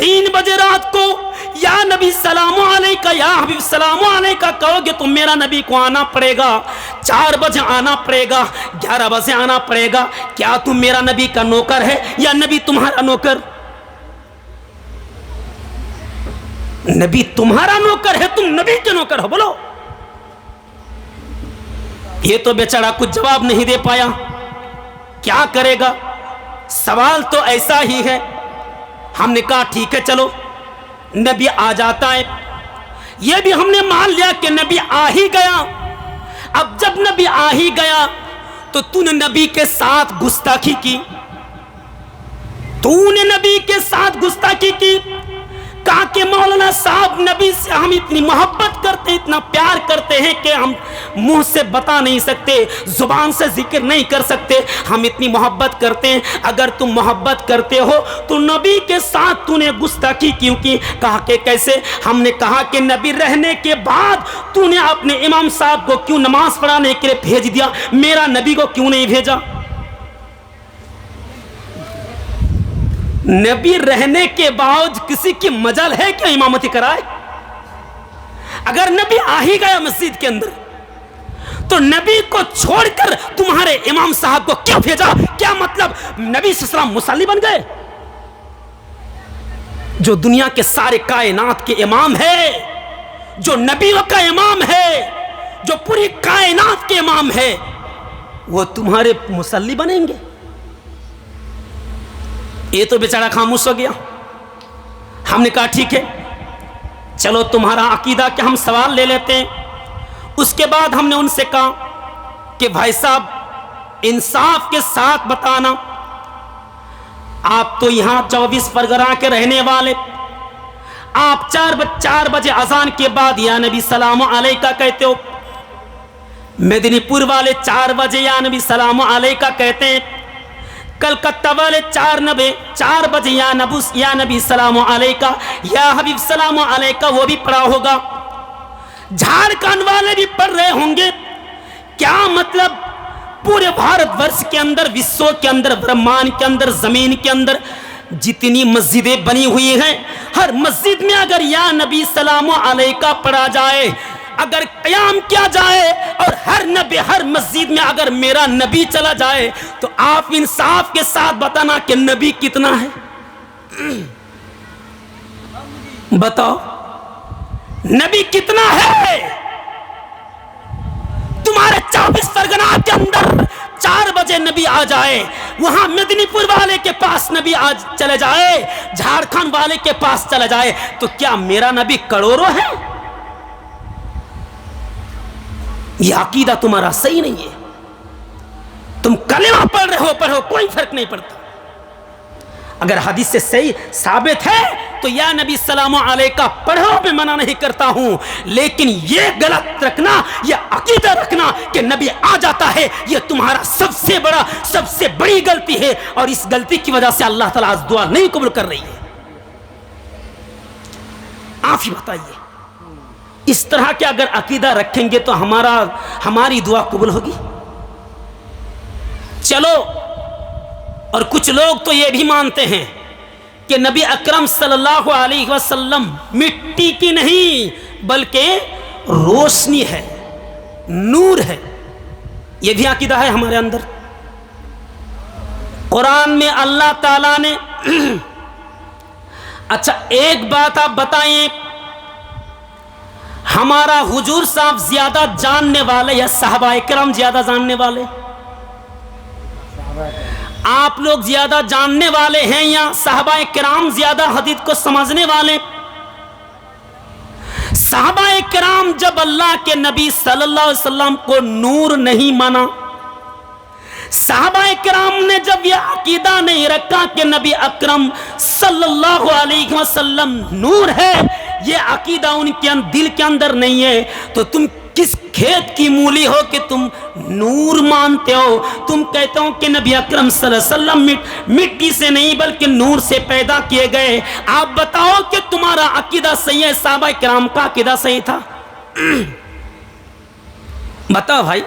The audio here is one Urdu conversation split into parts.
3 بجے رات کو یا نبی سلام علیکہ یا حبیب سلام علیکہ کہو گے تو میرا نبی کو آنا پڑے گا، 4 بجے آنا پڑے گا، 11 بجے آنا پڑے گا۔ کیا تم میرا نبی کا نوکر ہے یا نبی تمہارا نوکر؟ نبی تمہارا نوکر ہے، تم نبی کے نوکر ہو، بولو۔ یہ تو بیچارہ کچھ جواب نہیں دے پایا، کیا کرے گا؟ سوال تو ایسا ہی ہے۔ ہم نے کہا ٹھیک ہے چلو نبی آ جاتا ہے، یہ بھی ہم نے مان لیا کہ نبی آ ہی گیا۔ اب جب نبی آ ہی گیا تو تو نے نبی کے ساتھ گستاخی کی، تو نے نبی کے ساتھ گستاخی کی۔ کہا کہ مولانا صاحب نبی سے ہم اتنی محبت کرتے، اتنا پیار کرتے ہیں کہ ہم منہ سے بتا نہیں سکتے، زبان سے ذکر نہیں کر سکتے، ہم اتنی محبت کرتے ہیں۔ اگر تم محبت کرتے ہو تو نبی کے ساتھ تو نے گستاخی کیوں کی؟ کہا کہ کیسے؟ ہم نے کہا کہ نبی رہنے کے بعد تو نے اپنے امام صاحب کو کیوں نماز پڑھانے کے لیے بھیج دیا، میرا نبی کو کیوں نہیں بھیجا؟ نبی رہنے کے باوجود کسی کی مجال ہے کہ امامتی کرائے؟ اگر نبی آ ہی گیا مسجد کے اندر تو نبی کو چھوڑ کر تمہارے امام صاحب کو کیوں بھیجا؟ کیا مطلب نبی صلی اللہ علیہ وسلم مصلی بن گئے؟ جو دنیا کے سارے کائنات کے امام ہے، جو نبیوں کا امام ہے، جو پوری کائنات کے امام ہے، وہ تمہارے مصلی بنیں گے؟ یہ تو بیچارہ خاموش ہو گیا۔ ہم نے کہا ٹھیک ہے چلو تمہارا عقیدہ کہ ہم سوال لے لیتے ہیں۔ اس کے بعد ہم نے ان سے کہا کہ بھائی صاحب انصاف کے ساتھ بتانا، آپ تو یہاں 24 پرگنہ کے رہنے والے، آپ 4 بجے اذان کے بعد یا نبی سلام علیکہ کہتے ہو، مدنی پور والے 4 بجے یا نبی سلام علیکہ کہتے ہیں، کلکتہ والے 4 بجے یا نبی سلام علیکہ یا حبیب سلام علیکہ وہ بھی پڑھا ہوگا، جھارکھنڈ والے بھی پڑھ رہے ہوں گے۔ کیا مطلب پورے بھارت ورش کے اندر، وشو کے اندر، برہمان کے اندر، زمین کے اندر جتنی مسجدیں بنی ہوئی ہیں، ہر مسجد میں اگر یا نبی سلام علیکہ پڑھا جائے، اگر قیام کیا جائے اور ہر مسجد میں اگر میرا نبی چلا جائے تو آپ انصاف کے ساتھ بتانا کہ نبی کتنا ہے؟ بتاؤ نبی کتنا ہے؟ تمہارے 24 پرگنہ کے اندر 4 بجے نبی آ جائے، وہاں مدنی پور والے کے پاس نبی آج چلے جائے، جھارکھنڈ والے کے پاس چلے جائے، تو کیا میرا نبی کروڑوں ہے؟ یہ عقیدہ تمہارا صحیح نہیں ہے۔ تم کلمہ پڑھ رہے ہو، پڑھو، کوئی فرق نہیں پڑتا۔ اگر حدیث سے صحیح ثابت ہے تو یا نبی سلام علیکہ پڑھو، میں منع نہیں کرتا ہوں، لیکن یہ غلط رکھنا، یہ عقیدہ رکھنا کہ نبی آ جاتا ہے، یہ تمہارا سب سے بڑی غلطی ہے، اور اس غلطی کی وجہ سے اللہ تعالیٰ آج دعا نہیں قبول کر رہی ہے۔ آپ ہی بتائیے، اس طرح کے اگر عقیدہ رکھیں گے تو ہماری دعا قبول ہوگی؟ چلو، اور کچھ لوگ تو یہ بھی مانتے ہیں کہ نبی اکرم صلی اللہ علیہ وسلم مٹی کی نہیں بلکہ روشنی ہے، نور ہے، یہ بھی عقیدہ ہے ہمارے اندر۔ قرآن میں اللہ تعالیٰ نے اچھا ایک بات آپ بتائیں، ہمارا حضور صاحب زیادہ جاننے والے یا صحابہ کرام زیادہ جاننے والے؟ آپ لوگ زیادہ جاننے والے ہیں یا صحابہ کرام زیادہ حدیث کو سمجھنے والے؟ صحابہ کرام جب اللہ کے نبی صلی اللہ علیہ وسلم کو نور نہیں مانا، صحابہ کرام نے جب یہ عقیدہ نہیں رکھا کہ نبی اکرم صلی اللہ علیہ وسلم نور ہے، یہ عقیدہ ان کے دل کے اندر نہیں ہے، تو تم کس کھیت کی مولی ہو کہ تم نور مانتے ہو؟ تم کہتے ہو کہ نبی اکرم صلی اللہ علیہ وسلم مٹی سے نہیں بلکہ نور سے پیدا کیے گئے۔ آپ بتاؤ کہ تمہارا عقیدہ صحیح ہے، صحابہ کرام کا عقیدہ صحیح تھا؟ بتاؤ بھائی،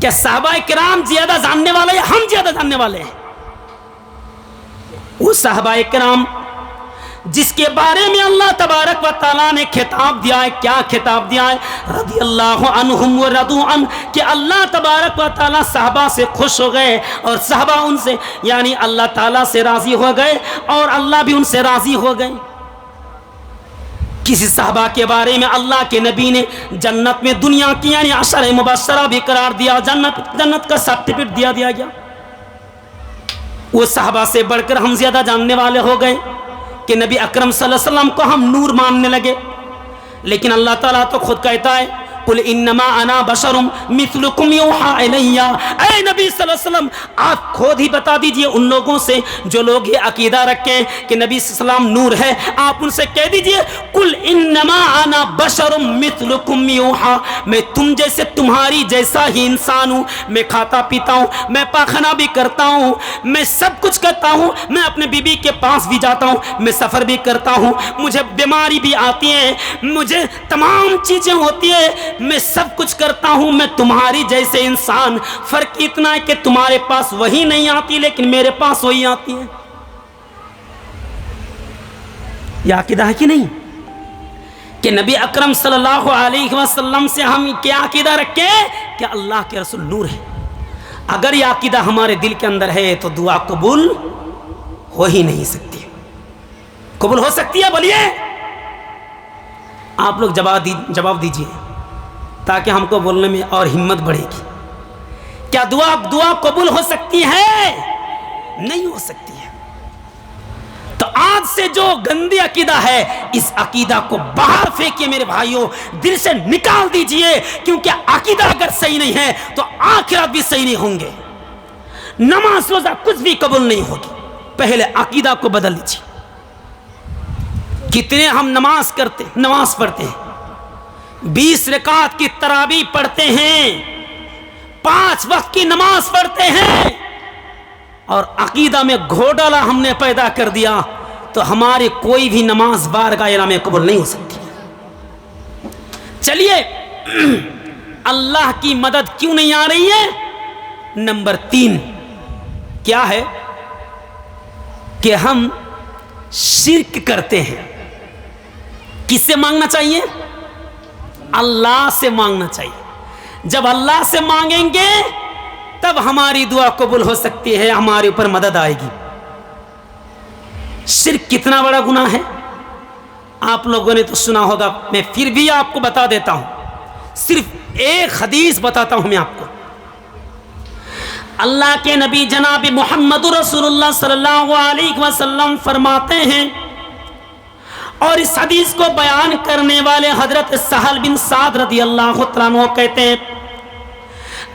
کیا صحابہ کرام زیادہ جاننے والے یا ہم زیادہ جاننے والے ہیں؟ وہ صحابہ کرام جس کے بارے میں اللہ تبارک و تعالیٰ نے خطاب دیا ہے. کیا خطاب دیا ہے؟ رضی اللہ عنہم و رضوا عنہ، کہ اللہ تبارک و تعالیٰ صحابہ سے خوش ہو گئے اور صحابہ ان سے یعنی اللہ تعالیٰ سے راضی ہو گئے اور اللہ بھی ان سے راضی ہو گئے. کسی صحابہ کے بارے میں اللہ کے نبی نے جنت میں دنیا کی یعنی عشر مبشرہ بھی قرار دیا، جنت کا سرٹیفکیٹ دیا گیا. وہ صحابہ سے بڑھ کر ہم زیادہ جاننے والے ہو گئے کہ نبی اکرم صلی اللہ علیہ وسلم کو ہم نور ماننے لگے. لیکن اللہ تعالیٰ تو خود کہتا ہے قل انما انا بشر مثلکم یوحی الی. اے نبی صلی اللہ علیہ وسلم آپ خود ہی بتا دیجئے ان لوگوں سے جو لوگ یہ عقیدہ رکھیں کہ نبی صلی اللہ علیہ وسلم نور ہے، آپ ان سے کہہ دیجئے قل انما انا بشر مثلکم یوحی، میں تم جیسے تمہاری جیسا ہی انسان ہوں. میں کھاتا پیتا ہوں، میں پاخانہ بھی کرتا ہوں، میں سب کچھ کرتا ہوں، میں اپنے بیوی کے پاس بھی جاتا ہوں، میں سفر بھی کرتا ہوں، مجھے بیماری بھی آتی ہے، مجھے تمام چیزیں ہوتی ہیں، میں سب کچھ کرتا ہوں، میں تمہاری جیسے انسان. فرق اتنا ہے کہ تمہارے پاس وہی نہیں آتی لیکن میرے پاس وہی آتی ہے. یہ عقیدہ ہے کہ نہیں کہ نبی اکرم صلی اللہ علیہ وسلم سے ہم کیا عقیدہ رکھیں کہ اللہ کے رسول نور ہے. اگر یہ عقیدہ ہمارے دل کے اندر ہے تو دعا قبول ہو ہی نہیں سکتی. قبول ہو سکتی ہے؟ بولیے. آپ لوگ جواب دیجئے تاکہ ہم کو بولنے میں اور ہمت بڑھے گی. کیا دعا قبول ہو سکتی ہے؟ نہیں ہو سکتی ہے. تو آج سے جو گندی عقیدہ ہے اس عقیدہ کو باہر پھینکیے میرے بھائیوں، دل سے نکال دیجئے، کیونکہ عقیدہ اگر صحیح نہیں ہے تو آخرت بھی صحیح نہیں ہوں گے، نماز روزہ کچھ بھی قبول نہیں ہوگی. پہلے عقیدہ کو بدل دیجئے. کتنے ہم نماز پڑھتے ہیں، 20 رکعت کی تراویح پڑھتے ہیں، 5 وقت کی نماز پڑھتے ہیں، اور عقیدہ میں گھوٹالا ہم نے پیدا کر دیا تو ہماری کوئی بھی نماز بارگاہ الہی میں قبول نہیں ہو سکتی. چلیے اللہ کی مدد کیوں نہیں آ رہی ہے؟ نمبر 3 کیا ہے کہ ہم شرک کرتے ہیں. کس سے مانگنا چاہیے؟ اللہ سے مانگنا چاہیے. جب اللہ سے مانگیں گے تب ہماری دعا قبول ہو سکتی ہے، ہمارے اوپر مدد آئے گی. شرک کتنا بڑا گناہ ہے آپ لوگوں نے تو سنا ہوگا، میں پھر بھی آپ کو بتا دیتا ہوں. صرف ایک حدیث بتاتا ہوں میں آپ کو. اللہ کے نبی جناب محمد رسول اللہ صلی اللہ علیہ وسلم فرماتے ہیں، اور اس حدیث کو بیان کرنے والے حضرت سہل بن سعد رضی اللہ تعالیٰ عنہ کہتے ہیں،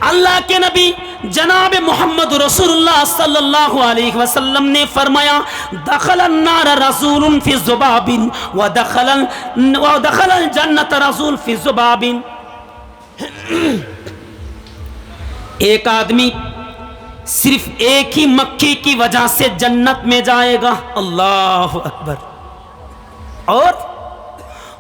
اللہ کے نبی جناب محمد رسول اللہ صلی اللہ علیہ وسلم نے فرمایا دخل النار رسول فی ذباب ودخل الجنت رسول فی ذباب. ایک آدمی صرف ایک ہی مکھی کی وجہ سے جنت میں جائے گا. اللہ اکبر. اور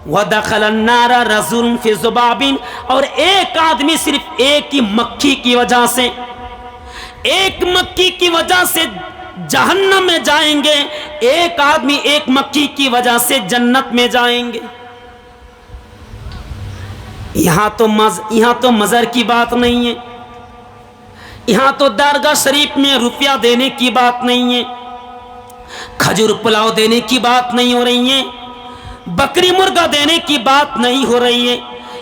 وَدَخَلَ النَّارَ رَجُلٌ فِي ذُبَابٍ، اور ایک آدمی صرف ایک ہی مکھی کی وجہ سے، ایک مکھی کی وجہ سے جہنم میں جائیں گے، ایک آدمی ایک مکھی کی وجہ سے جنت میں جائیں گے. یہاں تو مزر کی بات نہیں ہے، یہاں تو درگاہ شریف میں روپیہ دینے کی بات نہیں ہے، کھجور پلاؤ دینے کی بات نہیں ہو رہی ہے، بکری مرغا دینے کی بات نہیں ہو رہی ہے.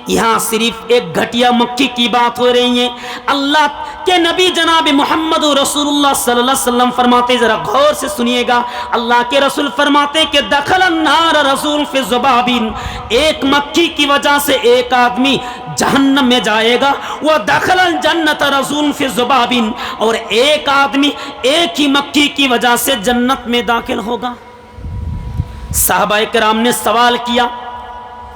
یہاں صرف ایک گھٹیا مکھی کی بات ہو رہی ہے. اللہ کے نبی جناب محمد رسول اللہ صلی اللہ علیہ وسلم فرماتے، ذرا غور سے سنیے گا، اللہ کے رسول فرماتے کہ دخل النار رسول فی ذباب، ایک مکھی کی وجہ سے ایک آدمی جہنم میں جائے گا. وہ دخل الجنت رسول فی ذباب، اور ایک آدمی ایک ہی مکھی کی وجہ سے جنت میں داخل ہوگا. صحابہ کرام نے سوال کیا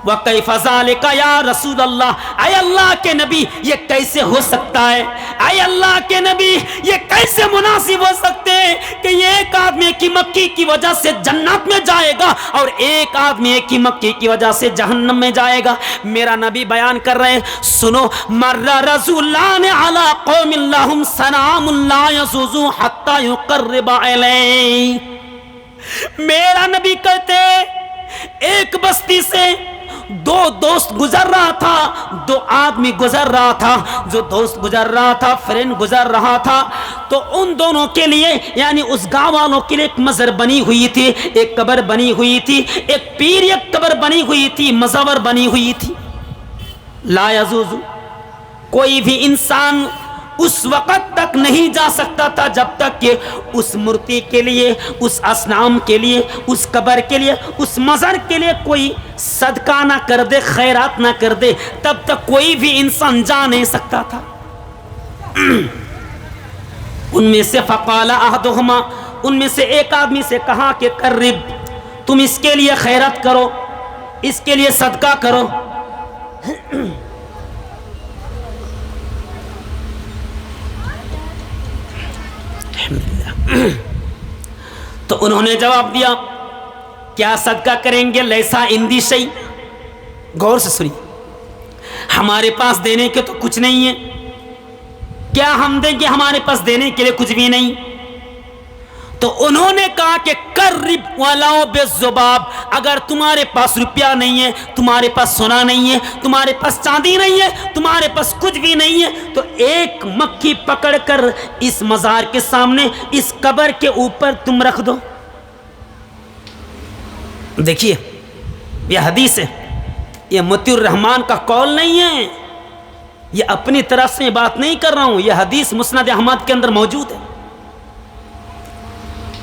وَكَيْفَ ذَلِكَ یا رسول اللہ، اے اللہ کے نبی یہ کیسے ہو سکتا ہے؟ اے اللہ کے نبی یہ کیسے مناسب ہو سکتے ہیں کہ یہ ایک آدمی ایک ہی مکھی کی وجہ سے جنت میں جائے گا اور ایک آدمی ایک ہی مکھی کی وجہ سے جہنم میں جائے گا؟ میرا نبی بیان کر رہے ہیں، سنو، مر رسولان علی قوم لہم سلام لا یزوزو حتی یقرب الیہ. میرا نبی کہتے ایک بستی سے دو دوست گزر رہا تھا، دو آدمی گزر رہا تھا، جو دوست گزر رہا تھا، فرینڈ گزر رہا تھا، تو ان دونوں کے لیے یعنی اس گاؤں والوں کے لیے ایک مزار بنی ہوئی تھی، ایک قبر بنی ہوئی تھی، ایک پیر ایک قبر بنی ہوئی تھی، مزار بنی ہوئی تھی۔ لا یجوز، کوئی بھی انسان اس وقت تک نہیں جا سکتا تھا جب تک کہ اس مورتی کے لیے، اس اصنام کے لیے، اس قبر کے لیے، اس مزار کے لیے کوئی صدقہ نہ کر دے، خیرات نہ کر دے، تب تک کوئی بھی انسان جا نہیں سکتا تھا۔ ان میں سے فقال احدہما، ان میں سے ایک آدمی سے کہا کہ قرب، تم اس کے لیے خیرات کرو، اس کے لیے صدقہ کرو۔ تو انہوں نے جواب دیا کیا صدقہ کریں گے؟ لیسا عندی شیء، غور سے سنی، ہمارے پاس دینے کے تو کچھ نہیں ہے، کیا ہم دیں گے؟ ہمارے پاس دینے کے لیے کچھ بھی نہیں۔ تو انہوں نے کہا کہ قرب ولو بالذباب، اگر تمہارے پاس روپیہ نہیں ہے، تمہارے پاس سونا نہیں ہے، تمہارے پاس چاندی نہیں ہے، تمہارے پاس کچھ بھی نہیں ہے، تو ایک مکھی پکڑ کر اس مزار کے سامنے، اس قبر کے اوپر تم رکھ دو۔ دیکھیے یہ حدیث ہے، یہ مطیع الرحمان کا قول نہیں ہے، یہ اپنی طرف سے بات نہیں کر رہا ہوں، یہ حدیث مسند احمد کے اندر موجود ہے۔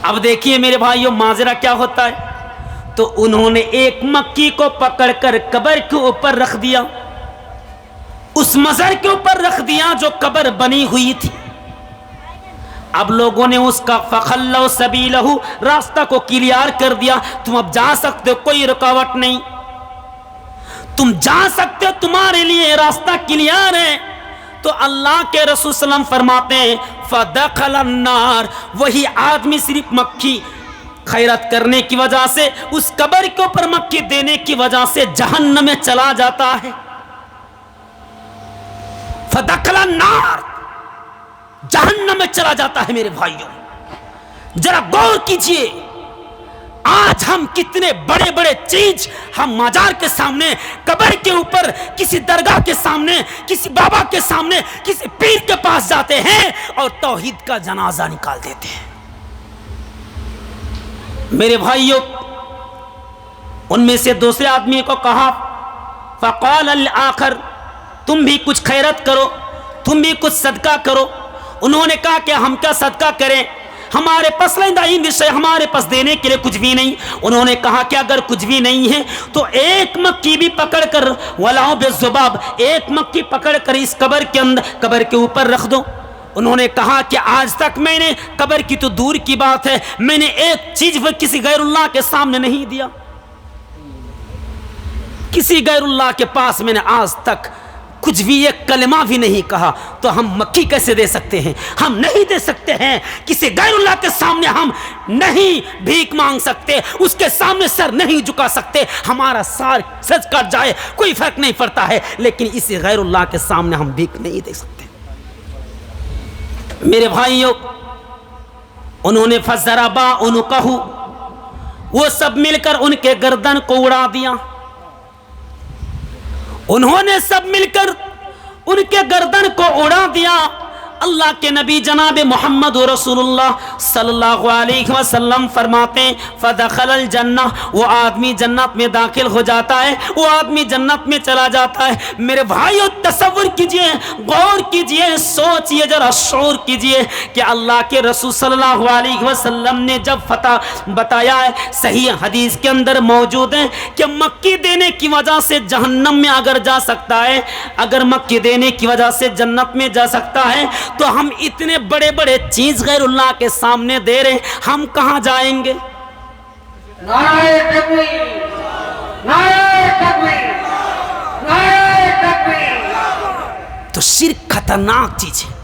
اب دیکھیے میرے بھائیوں ماجرا کیا ہوتا ہے۔ تو انہوں نے ایک مکھی کو پکڑ کر قبر کے اوپر رکھ دیا، اس مزار کے اوپر رکھ دیا جو قبر بنی ہوئی تھی۔ اب لوگوں نے اس کا فخلوا سبیلہ، راستہ کو کلیئر کر دیا، تم اب جا سکتے ہو، کوئی رکاوٹ نہیں، تم جا سکتے ہو، تمہارے لیے راستہ کلیئر ہے۔ تو اللہ کے رسول صلی اللہ علیہ وسلم فرماتے ہیں فدخل النار، وہی آدمی صرف مکھی خیرات کرنے کی وجہ سے، اس قبر کے اوپر مکھی دینے کی وجہ سے جہنم میں چلا جاتا ہے۔ فدخل النار، جہنم میں چلا جاتا ہے۔ میرے بھائیوں ذرا غور کیجئے، آج ہم کتنے بڑے بڑے چیز ہم مزار کے سامنے، قبر کے اوپر، کسی درگاہ کے سامنے، کسی بابا کے سامنے، کسی پیر کے پاس جاتے ہیں اور توحید کا جنازہ نکال دیتے ہیں۔ میرے بھائیوں ان میں سے دوسرے آدمی کو کہا فقال الآخر، تم بھی کچھ خیرات کرو، تم بھی کچھ صدقہ کرو۔ انہوں نے کہا کہ ہم کیا صدقہ کریں، ہمارے پاس ہمارے پاس دینے کے لیے کچھ بھی نہیں۔ انہوں نے کہا کہ اگر کچھ بھی نہیں ہے تو ایک مکھی بھی پکڑ کر ولو بالذباب، ایک مکھی پکڑ کر اس قبر کے اندر، قبر کے اوپر رکھ دو۔ انہوں نے کہا کہ آج تک میں نے، قبر کی تو دور کی بات ہے، میں نے ایک چیز وہ کسی غیر اللہ کے سامنے نہیں دیا، کسی غیر اللہ کے پاس میں نے آج تک کچھ بھی ایک کلمہ بھی نہیں کہا۔ تو ہم مکھی کیسے دے سکتے ہیں؟ ہم نہیں دے سکتے ہیں، کسی غیر اللہ کے سامنے ہم نہیں بھیک مانگ سکتے، اس کے سامنے سر نہیں جھکا سکتے، ہمارا سر سج کٹ جائے کوئی فرق نہیں پڑتا ہے، لیکن اسی غیر اللہ کے سامنے ہم بھیک نہیں دے سکتے۔ میرے بھائیوں انہوں نے فضربا عنقہ، وہ سب مل کر ان کے گردن کو اڑا دیا، انہوں نے سب مل کر ان کے گردن کو اڑا دیا۔ اللہ کے نبی جناب محمد رسول اللہ صلی اللہ علیہ وسلم فرماتے ہیں فدخل الجنہ، وہ آدمی جنت میں داخل ہو جاتا ہے، وہ آدمی جنت میں چلا جاتا ہے۔ میرے بھائیو تصور کیجئے، غور کیجئے، سوچئے، ذرا شعور کیجئے کہ اللہ کے رسول صلی اللہ علیہ وسلم نے جب فتح بتایا ہے، صحیح حدیث کے اندر موجود ہے کہ مکھی دینے کی وجہ سے جہنم میں اگر جا سکتا ہے، اگر مکھی دینے کی وجہ سے جنت میں جا سکتا ہے، تو ہم اتنے بڑے بڑے چیز غیر اللہ کے سامنے دے رہے ہیں، ہم کہاں جائیں گے؟ نعرہ تکبیر، نعرہ تکبیر، نعرہ تکبیر۔ تو شرک خطرناک چیز ہے،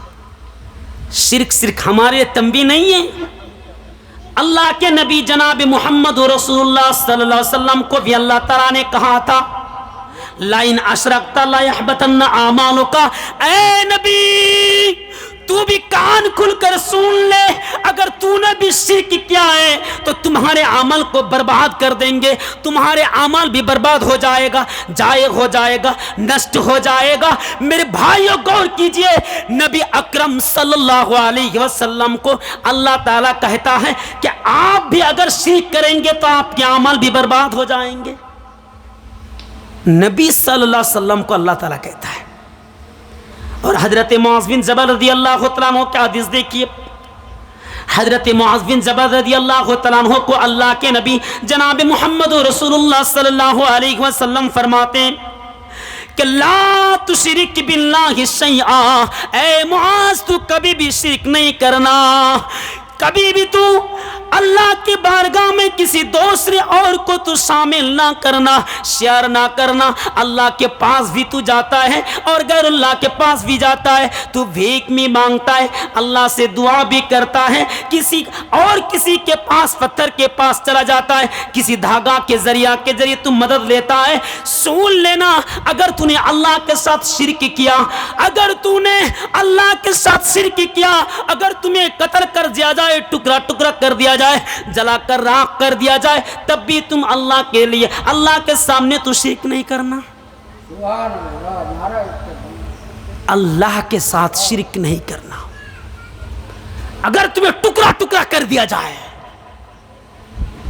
شرک صرف ہمارے تنبیہ نہیں ہے، اللہ کے نبی جناب محمد رسول اللہ صلی اللہ علیہ وسلم کو بھی اللہ تعالیٰ نے کہا تھا لَإِنْ أَشْرَكْتَ لَيَحْبَطَنَّ أَعْمَالُكَ، اے نبی تو بھی کان کھل کر سن لے، اگر تو نے بھی شرک کیا ہے تو تمہارے عمل کو برباد کر دیں گے، تمہارے عمل بھی برباد ہو جائے گا، ضائع ہو جائے گا، نشٹ ہو جائے گا۔ میرے بھائیوں غور کیجئے، نبی اکرم صلی اللہ علیہ وسلم کو اللہ تعالیٰ کہتا ہے کہ آپ بھی اگر شرک کریں گے تو آپ کے عمل بھی برباد ہو جائیں گے۔ نبی صلی اللہ علیہ وسلم کو اللہ تعالیٰ کہتا ہے۔ اور حضرت معاذ بن جبل رضی اللہ تعالیٰ عنہ کا حدیث دیکھیے، حضرت معاذ بن جبل رضی اللہ تعالیٰ عنہ کو اللہ کے نبی جناب محمد رسول اللہ صلی اللہ علیہ وسلم فرماتے ہیں کہ لا تشرک باللہ شیئا، اے معاذ تو کبھی بھی شرک نہیں کرنا، کبھی بھی تو اللہ کی بارگاہ میں کسی دوسرے اور کو تو شامل نہ کرنا، شیئر نہ کرنا۔ اللہ کے پاس بھی تو جاتا ہے اور غیر اللہ کے پاس بھی جاتا ہے، تو بھیک بھی مانگتا ہے، اللہ سے دعا بھی کرتا ہے، کسی کے پاس پتھر کے پاس چلا جاتا ہے، کسی دھاگا کے ذریعے تو مدد لیتا ہے۔ سن لینا، اگر تو نے اللہ کے ساتھ شرک کیا، اگر تو نے اللہ کے ساتھ شرک کیا، اگر تمہیں قتل کر دیا جائے، ٹکڑا ٹکڑا کر دیا جائے، جلا کر راکھ کر دیا جائے، تب بھی تم اللہ کے لیے، اللہ کے سامنے تو شرک نہیں کرنا۔ سبحان اللہ، نعرہ تکبیر۔ اللہ کے ساتھ شرک نہیں کرنا۔ اگر تمہیں ٹکڑا ٹکڑا کر دیا جائے،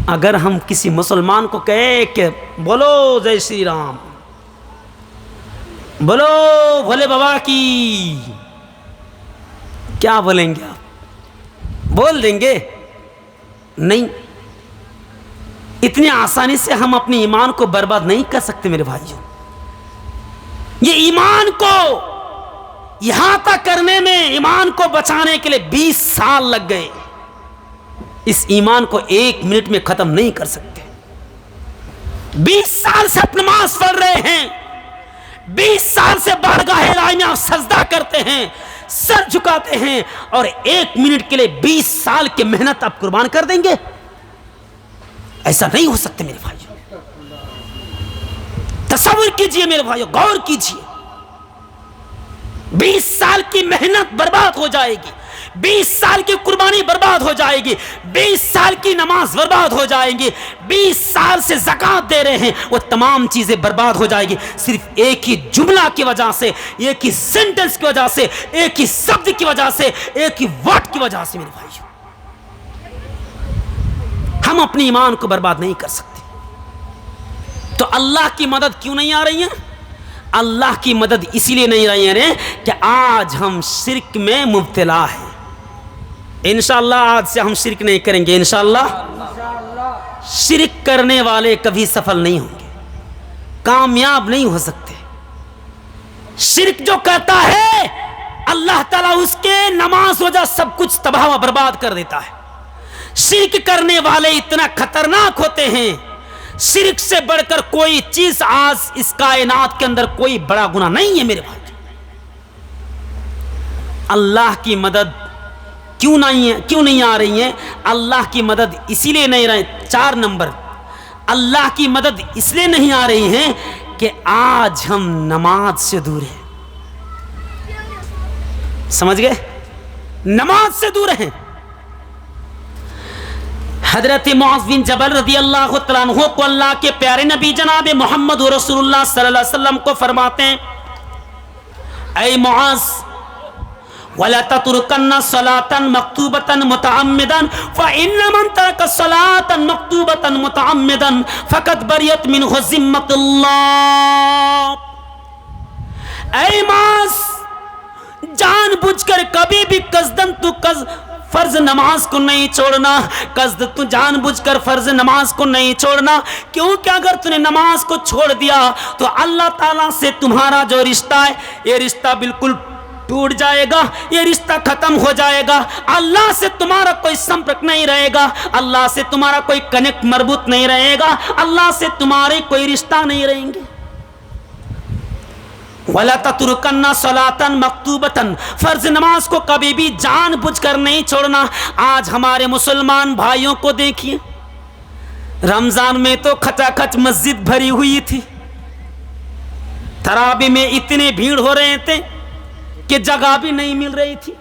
اگر ہم کسی مسلمان کو کہے کہ بولو جے شری رام، بولو بھولے بابا کی، کیا بولیں گے آپ؟ بول دیں گے؟ نہیں، اتنی آسانی سے ہم اپنے ایمان کو برباد نہیں کر سکتے میرے بھائیوں۔ یہ ایمان کو یہاں تک کرنے میں، ایمان کو بچانے کے لیے 20 سال لگ گئے، اس ایمان کو 1 منٹ میں ختم نہیں کر سکتے۔ 20 سال سے آپ نماز پڑھ رہے ہیں، 20 سال سے بارگاہ الہی میں آپ سجدہ کرتے ہیں، سر جھکاتے ہیں، اور 1 منٹ کے لیے 20 سال کی محنت آپ قربان کر دیں گے؟ ایسا نہیں ہو سکتے میرے بھائیوں۔ تصور کیجئے میرے بھائیوں، غور کیجئے، 20 سال کی محنت برباد ہو جائے گی، 20 سال کی قربانی برباد ہو جائے گی، 20 سال کی نماز برباد ہو جائے گی، 20 سال سے زکوٰۃ دے رہے ہیں، وہ تمام چیزیں برباد ہو جائے گی، صرف ایک ہی جملہ کی وجہ سے، ایک ہی سینٹنس کی وجہ سے، ایک ہی شبد کی وجہ سے، ایک ہی ورڈ کی وجہ سے میرے بھائیوں۔ ہم اپنے ایمان کو برباد نہیں کر سکتے۔ تو اللہ کی مدد کیوں نہیں آ رہی ہے؟ اللہ کی مدد اسی لیے نہیں رہی ہے کہ آج ہم شرک میں مبتلا ہیں۔ انشاءاللہ آج سے ہم شرک نہیں کریں گے، انشاءاللہ۔ شرک کرنے والے کبھی سفل نہیں ہوں گے، کامیاب نہیں ہو سکتے۔ شرک جو کرتا ہے اللہ تعالیٰ اس کے نماز وجہ سب کچھ تباہ و برباد کر دیتا ہے۔ شرک کرنے والے اتنا خطرناک ہوتے ہیں، شرک سے بڑھ کر کوئی چیز آج اس کائنات کے اندر کوئی بڑا گناہ نہیں ہے میرے بھائی۔ اللہ کی مدد کیوں نہیں آ رہی ہے؟ اللہ کی مدد اسی لیے نہیں رہی۔ 4 نمبر، اللہ کی مدد اس لیے نہیں آ رہی ہے کہ آج ہم نماز سے دور ہیں۔ سمجھ گئے؟ نماز سے دور ہیں۔ حضرت معاذ بن جبل رضی اللہ تعالیٰ عنہ کو اللہ کے پیارے نبی جناب محمد رسول اللہ صلی اللہ علیہ وسلم کو فرماتے ہیں، اے معاذ، وَلَا تَتْرُكَنَّ صَلَاةً مَكْتُوبَةً مُتَعَمِّدًا فَإِنَّ مَنْ تَرَكَ صَلَاةً مَكْتُوبَةً مُتَعَمِّدًا فَقَدْ بَرِئَتْ مِنْهُ ذِمَّةُ اللَّهِ۔ اے معاذ، جان بوجھ کر کبھی بھی قصدن تو فرض نماز کو نہیں چھوڑنا، قصد تو جان بوجھ کر فرض نماز کو نہیں چھوڑنا، کیونکہ اگر تو نے نماز کو چھوڑ دیا تو اللہ تعالیٰ سے تمہارا جو رشتہ ہے یہ رشتہ بالکل ٹوٹ جائے گا، یہ رشتہ ختم ہو جائے گا، اللہ سے تمہارا کوئی سمپرک نہیں رہے گا، اللہ سے تمہارا کوئی کنیکٹ مربوط نہیں رہے گا، اللہ سے تمہارے کوئی رشتہ نہیں رہیں گے۔ وَلَا تَتْرُكَنَّ صَلَاةً مَكْتُوبَةً، فرض نماز کو کبھی بھی جان بوجھ کر نہیں چھوڑنا۔ آج ہمارے مسلمان بھائیوں کو دیکھیے، رمضان میں تو کھچا کھچ مسجد بھری ہوئی تھی، تراویح میں اتنے بھیڑ ہو رہے تھے کہ جگہ بھی نہیں مل رہی تھی۔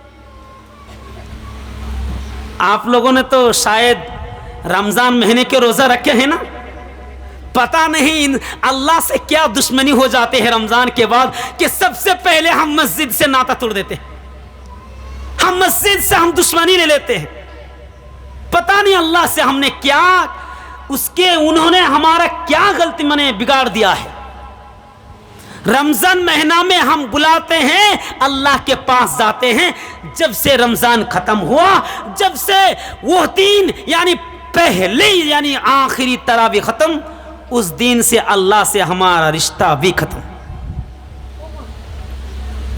آپ لوگوں نے تو شاید رمضان مہینے کے روزہ رکھے ہیں نا. پتہ نہیں اللہ سے کیا دشمنی ہو جاتے ہیں رمضان کے بعد کہ سب سے پہلے ہم مسجد سے ناطہ توڑ دیتے ہیں. ہم مسجد سے ہم دشمنی لے لیتے ہیں. پتہ نہیں اللہ سے ہم نے کیا انہوں نے ہمارا کیا غلطی بگاڑ دیا ہے. رمضان مہینہ میں ہم بلاتے ہیں, اللہ کے پاس جاتے ہیں. جب سے رمضان ختم ہوا, جب سے وہ دن یعنی پہلے یعنی آخری تراویح ختم, اس دن سے اللہ سے ہمارا رشتہ بھی ختم.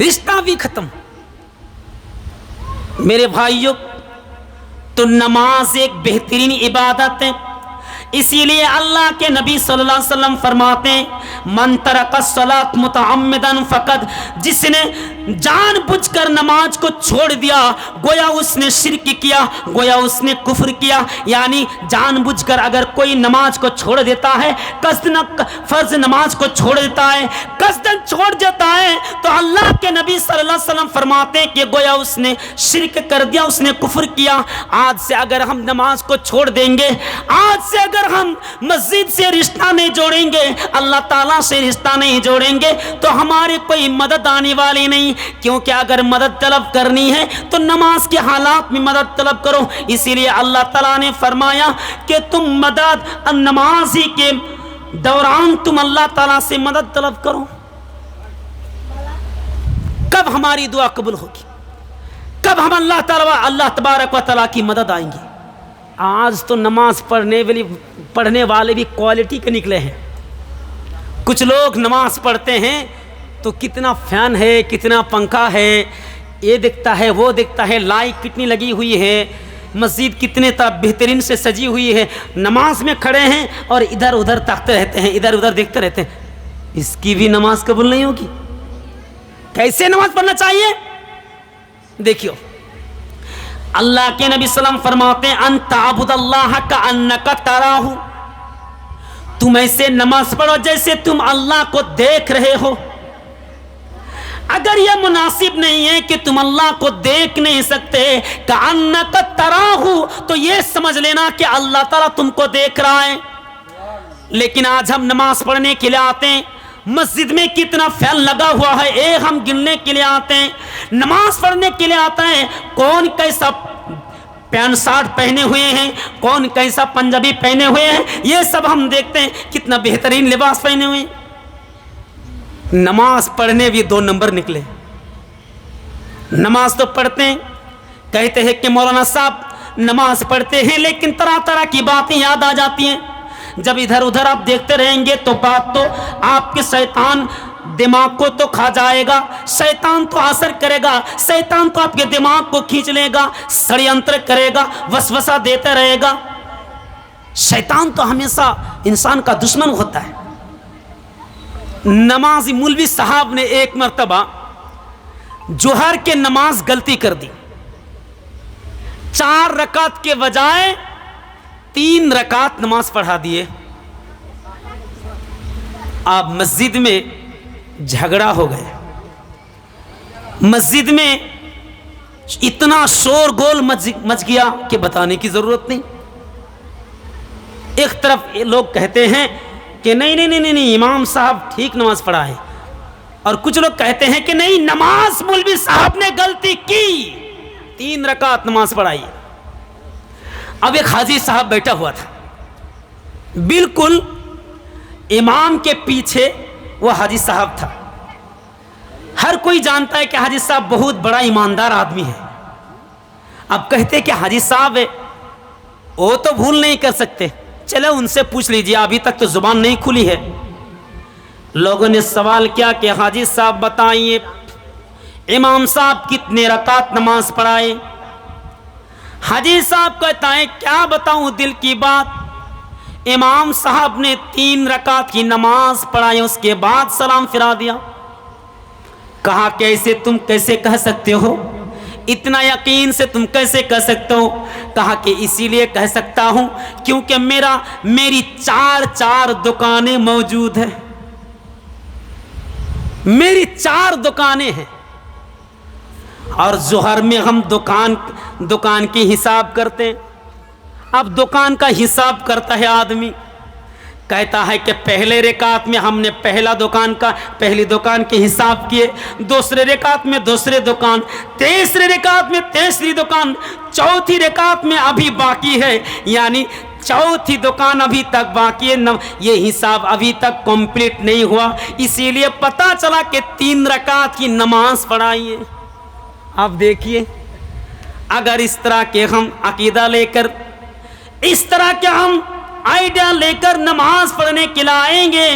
رشتہ بھی ختم. میرے بھائیوں, تو نماز ایک بہترین عبادت ہے. اسی لیے اللہ کے نبی صلی اللہ علیہ وسلم فرماتے ہیں, من ترک الصلاۃ متعمدا فقد, جس نے جان بوجھ کر نماز کو چھوڑ دیا گویا اس نے شرک کیا, گویا اس نے کفر کیا. یعنی جان بوجھ کر اگر کوئی نماز کو چھوڑ دیتا ہے, قصدن فرض نماز کو چھوڑ دیتا ہے, قصدن چھوڑ دیتا ہے, تو اللہ کے نبی صلی اللہ علیہ وسلم فرماتے ہیں کہ گویا اس نے شرک کر دیا, اس نے کفر کیا. آج سے اگر ہم نماز کو چھوڑ دیں گے, آج سے اگر ہم مسجد سے رشتہ نہیں جوڑیں گے, اللہ تعالیٰ سے رشتہ نہیں جوڑیں گے, تو ہماری کوئی مدد آنے والی نہیں. کیونکہ اگر مدد طلب کرنی ہے تو نماز کے حالات میں مدد طلب کرو. اسی لیے اللہ تعالیٰ نے فرمایا کہ تم مدد نماز ہی کے دوران تم اللہ تعالیٰ سے مدد طلب کرو. کب ہماری دعا قبول ہوگی؟ کب ہم اللہ تبارک و تعالیٰ کی مدد آئیں گی؟ آج تو نماز پڑھنے والے بھی کوالٹی کے نکلے ہیں. کچھ لوگ نماز پڑھتے ہیں تو کتنا فین ہے, کتنا پنکھا ہے, یہ دکھتا ہے, وہ دکھتا ہے, لائٹ کتنی لگی ہوئی ہے, مسجد کتنے بہترین سے سجی ہوئی ہے. نماز میں کھڑے ہیں اور ادھر ادھر تاکتے رہتے ہیں, ادھر ادھر دیکھتے رہتے ہیں. اس کی بھی نماز قبول نہیں ہوگی. کیسے نماز پڑھنا چاہیے؟ دیکھیو, اللہ کے نبی صلی اللہ علیہ وسلم فرماتے ہیں, ان تعبد اللہ کأنک تراہ, تم ایسے نماز پڑھو جیسے تم اللہ کو دیکھ رہے ہو. اگر یہ مناسب نہیں ہے کہ تم اللہ کو دیکھ نہیں سکتے, کأنک تراہ, تو یہ سمجھ لینا کہ اللہ تعالیٰ تم کو دیکھ رہا ہے. لیکن آج ہم نماز پڑھنے کے لیے آتے ہیں, مسجد میں کتنا فیل لگا ہوا ہے, ایک ہم گننے کے لیے آتے ہیں. نماز پڑھنے کے لیے آتے ہیں, کون کیسا پینٹ شارٹ پہنے ہوئے ہیں, کون کیسا پنجابی پہنے ہوئے ہیں, یہ سب ہم دیکھتے ہیں. کتنا بہترین لباس پہنے ہوئے ہیں. نماز پڑھنے بھی 2 نمبر نکلے. نماز تو پڑھتے ہیں, کہتے ہیں کہ مولانا صاحب نماز پڑھتے ہیں, لیکن طرح طرح کی باتیں یاد آ جاتی ہیں. جب ادھر ادھر آپ دیکھتے رہیں گے تو بات تو آپ کے شیطان دماغ کو تو کھا جائے گا, شیطان تو اثر کرے گا, شیطان تو آپ کے دماغ کو کھینچ لے گا, ષڑیانتر کرے گا, وسوسہ دیتا رہے گا. شیطان تو ہمیشہ انسان کا دشمن ہوتا ہے. نمازی مولوی صاحب نے ایک مرتبہ جوہر کے نماز غلطی کر دی, 4 رکعت کے بجائے 3 رکعت نماز پڑھا دیے. آپ مسجد میں جھگڑا ہو گئے, مسجد میں اتنا شور گول مچ گیا کہ بتانے کی ضرورت نہیں. ایک طرف لوگ کہتے ہیں کہ نہیں امام صاحب ٹھیک نماز پڑھا ہے, اور کچھ لوگ کہتے ہیں کہ نہیں نماز مولوی صاحب نے غلطی کی, 3 رکعت نماز پڑھائی. اب ایک حاجی صاحب بیٹھا ہوا تھا, بالکل امام کے پیچھے وہ حاجی صاحب تھا. ہر کوئی جانتا ہے کہ حاجی صاحب بہت بڑا ایماندار آدمی ہے. اب کہتے کہ حاجی صاحب ہے, وہ تو بھول نہیں کر سکتے, چلے ان سے پوچھ لیجیے, ابھی تک تو زبان نہیں کھلی ہے. لوگوں نے سوال کیا کہ حاجی صاحب بتائیے امام صاحب کتنے رکعت نماز پڑھائے؟ حاجی صاحب کہتا ہے کیا بتاؤں دل کی بات, امام صاحب نے 3 رکعت کی نماز پڑھائی, اس کے بعد سلام پھرا دیا. کہا کیسے تم کیسے کہہ سکتے ہو, اتنا یقین سے تم کیسے کہہ سکتے ہو؟ کہا کہ اسی لیے کہہ سکتا ہوں کیونکہ میری 4 دکانیں موجود ہیں, میری 4 دکانیں ہیں, اور ظہر میں ہم دکان کی حساب کرتے ہیں. اب دکان کا حساب کرتا ہے آدمی, کہتا ہے کہ پہلے رکعت میں ہم نے پہلی دکان کے حساب کیے, دوسرے رکعت میں دوسرے دکان, تیسرے رکعت میں تیسری دکان, چوتھی رکعت میں ابھی باقی ہے, یعنی چوتھی دکان ابھی تک باقی ہے, یہ حساب ابھی تک کمپلیٹ نہیں ہوا, اسی لیے پتا چلا کہ 3 رکعت کی نماز پڑھائی ہے. اب دیکھیے, اگر اس طرح کے ہم عقیدہ لے کر, اس طرح کے ہم آئیڈیا لے کر نماز پڑھنے کے لیے آئیں گے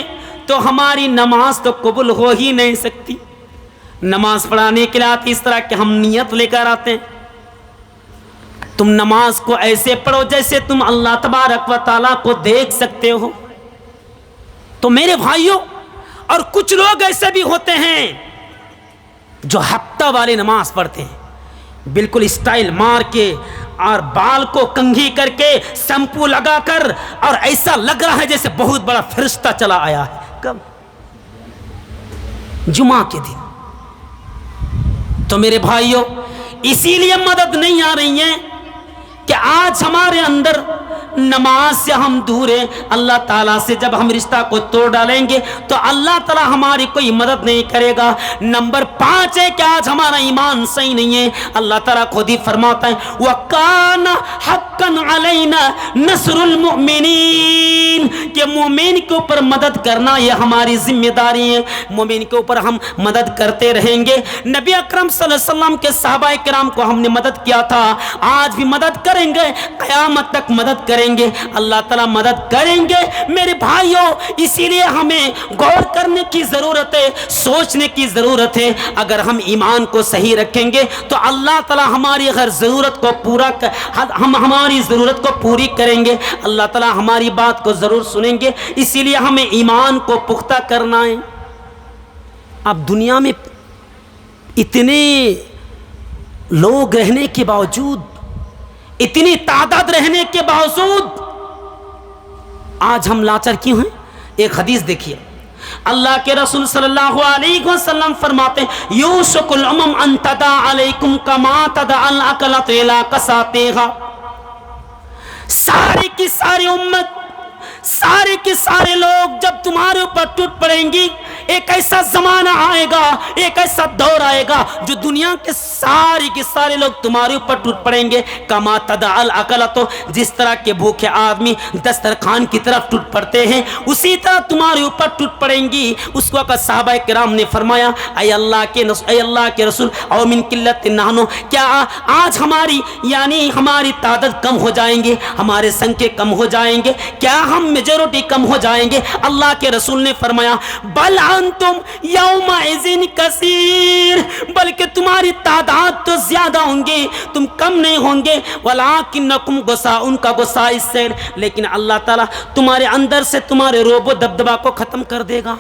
تو ہماری نماز تو قبول ہو ہی نہیں سکتی. نماز پڑھانے کے لیے آتے اس طرح کہ ہم نیت لے کر آتے ہیں. تم نماز کو ایسے پڑھو جیسے تم اللہ تبارک و تعالیٰ کو دیکھ سکتے ہو. تو میرے بھائیوں, اور کچھ لوگ ایسے بھی ہوتے ہیں جو ہفتہ والے نماز پڑھتے ہیں, بالکل اسٹائل مار کے اور بال کو کنگھی کر کے شیمپو لگا کر, اور ایسا لگ رہا ہے جیسے بہت بڑا فرشتہ چلا آیا ہے. کب؟ جمعہ کے دن. تو میرے بھائیوں, اسی لیے مدد نہیں آ رہی ہے کہ آج ہمارے اندر نماز سے ہم دور ہیں. اللہ تعالیٰ سے جب ہم رشتہ کو توڑ ڈالیں گے تو اللہ تعالیٰ ہماری کوئی مدد نہیں کرے گا. نمبر 5 ہے کہ آج ہمارا ایمان صحیح نہیں ہے. اللہ تعالیٰ خود ہی فرماتا ہے وَقَانَ حَقًّا عَلَيْنَا نَصْرُ الْمُؤْمِنِينَ, کہ مومن کے اوپر مدد کرنا یہ ہماری ذمہ داری ہے. مومن کے اوپر ہم مدد کرتے رہیں گے. نبی اکرم صلی اللہ علیہ وسلم کے صحابہ کرام کو ہم نے مدد کیا تھا, آج بھی مدد کریں گے, قیامت تک مدد کریں گے, اللہ تعالیٰ مدد کریں گے. میرے بھائیوں, اسی لیے ہمیں غور کرنے کی ضرورت ہے, سوچنے کی ضرورت ہے. اگر ہم ایمان کو صحیح رکھیں گے تو اللہ تعالیٰ ہماری ہر ضرورت کو ہماری ضرورت کو پوری کریں گے. اللہ تعالیٰ ہماری بات کو ضرور سنیں گے. اسی لیے ہمیں ایمان کو پختہ کرنا ہے. اب دنیا میں اتنے لوگ رہنے کے باوجود, اتنی تعداد رہنے کے باوجود آج ہم لاچار کیوں ہیں؟ ایک حدیث دیکھیے, اللہ کے رسول صلی اللہ علیہ وسلم فرماتے ہیں یوشک الامم ان تدع علیکم کما تدع الاکلۃ الی قصاتھا. ساری کی ساری امت, سارے کے سارے لوگ جب تمہارے اوپر ٹوٹ پڑیں گی, ایک ایسا زمانہ آئے گا, ایک ایسا دور آئے گا جو دنیا کے سارے لوگ تمہارے اوپر ٹوٹ پڑیں گے. کما تدع الاکلۃ, جس طرح کے بھوکے آدمی دسترخوان کی طرف ٹوٹ پڑتے ہیں اسی طرح تمہارے اوپر ٹوٹ پڑیں گی. اس وقت صحابہ کرام نے فرمایا اے اللہ کے رسول او من قلت نحن, کیا آج ہماری تعداد کم ہو جائیں گے, ہمارے سنکھے کم ہو جائیں گے, کیا ہم میجورٹی کم ہو جائیں گے؟ اللہ کے رسول نے فرمایا بل انتم یومئذ کثیر, بلکہ تمہاری تعداد تو زیادہ ہوں گے, تم کم نہیں ہوں گے. ولکنکم غصاء, ان کا غصہ اس سے, لیکن اللہ تعالیٰ تمہارے اندر سے تمہارے روب و دبدبا کو ختم کر دے گا.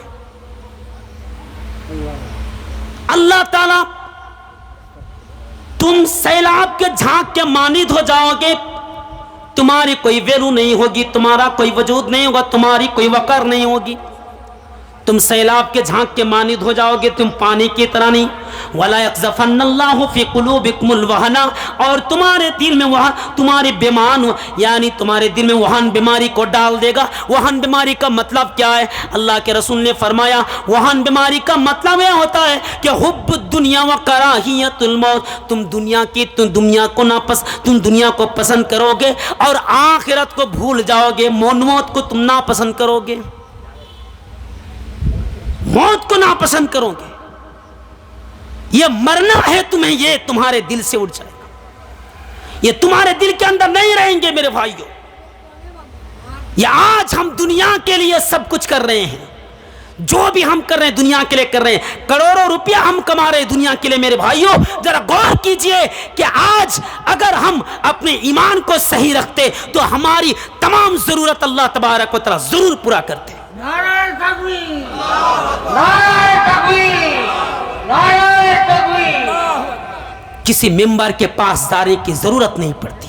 اللہ تعالیٰ, تم سیلاب کے جھانک کے مانند ہو جاؤ گے, تمہاری کوئی ویلو نہیں ہوگی, تمہارا کوئی وجود نہیں ہوگا, تمہاری کوئی وقار نہیں ہوگی. تم سیلاب کے جھانک کے مانند ہو جاؤ گے, تم پانی کی طرح نہیں. وَلَا يَقْذَفَنَّ اللَّهُ فِي قُلُوبِكُمُ الْوَهْنَ, اور تمہارے دل میں تمہارے بیمان, یعنی تمہارے دل میں وہن بیماری کو ڈال دے گا. وہن بیماری کا مطلب کیا ہے؟ اللہ کے رسول نے فرمایا وہن بیماری کا مطلب یہ ہوتا ہے کہ حب الدنیا و کراہیت الموت, تم دنیا کو پسند کرو گے اور آخرت کو بھول جاؤ گے. موت کو تم ناپسند کرو گے, موت کو ناپسند کرو گے. یہ مرنا ہے تمہیں, یہ تمہارے دل سے اٹھ جائے گا, یہ تمہارے دل کے اندر نہیں رہیں گے. میرے بھائیوں, یہ آج ہم دنیا کے لیے سب کچھ کر رہے ہیں, جو بھی ہم کر رہے ہیں دنیا کے لیے کر رہے ہیں, کروڑوں روپیہ ہم کما رہے ہیں دنیا کے لیے. میرے بھائیوں ذرا غور کیجئے کہ آج اگر ہم اپنے ایمان کو صحیح رکھتے تو ہماری تمام ضرورت اللہ تبارک و تعالی ضرور پورا کرتے. نعرہ تکبیر, نعرہ تکبیر, نعرہ تکبیر. کسی ممبر کے پاس جانے کی ضرورت نہیں پڑتی,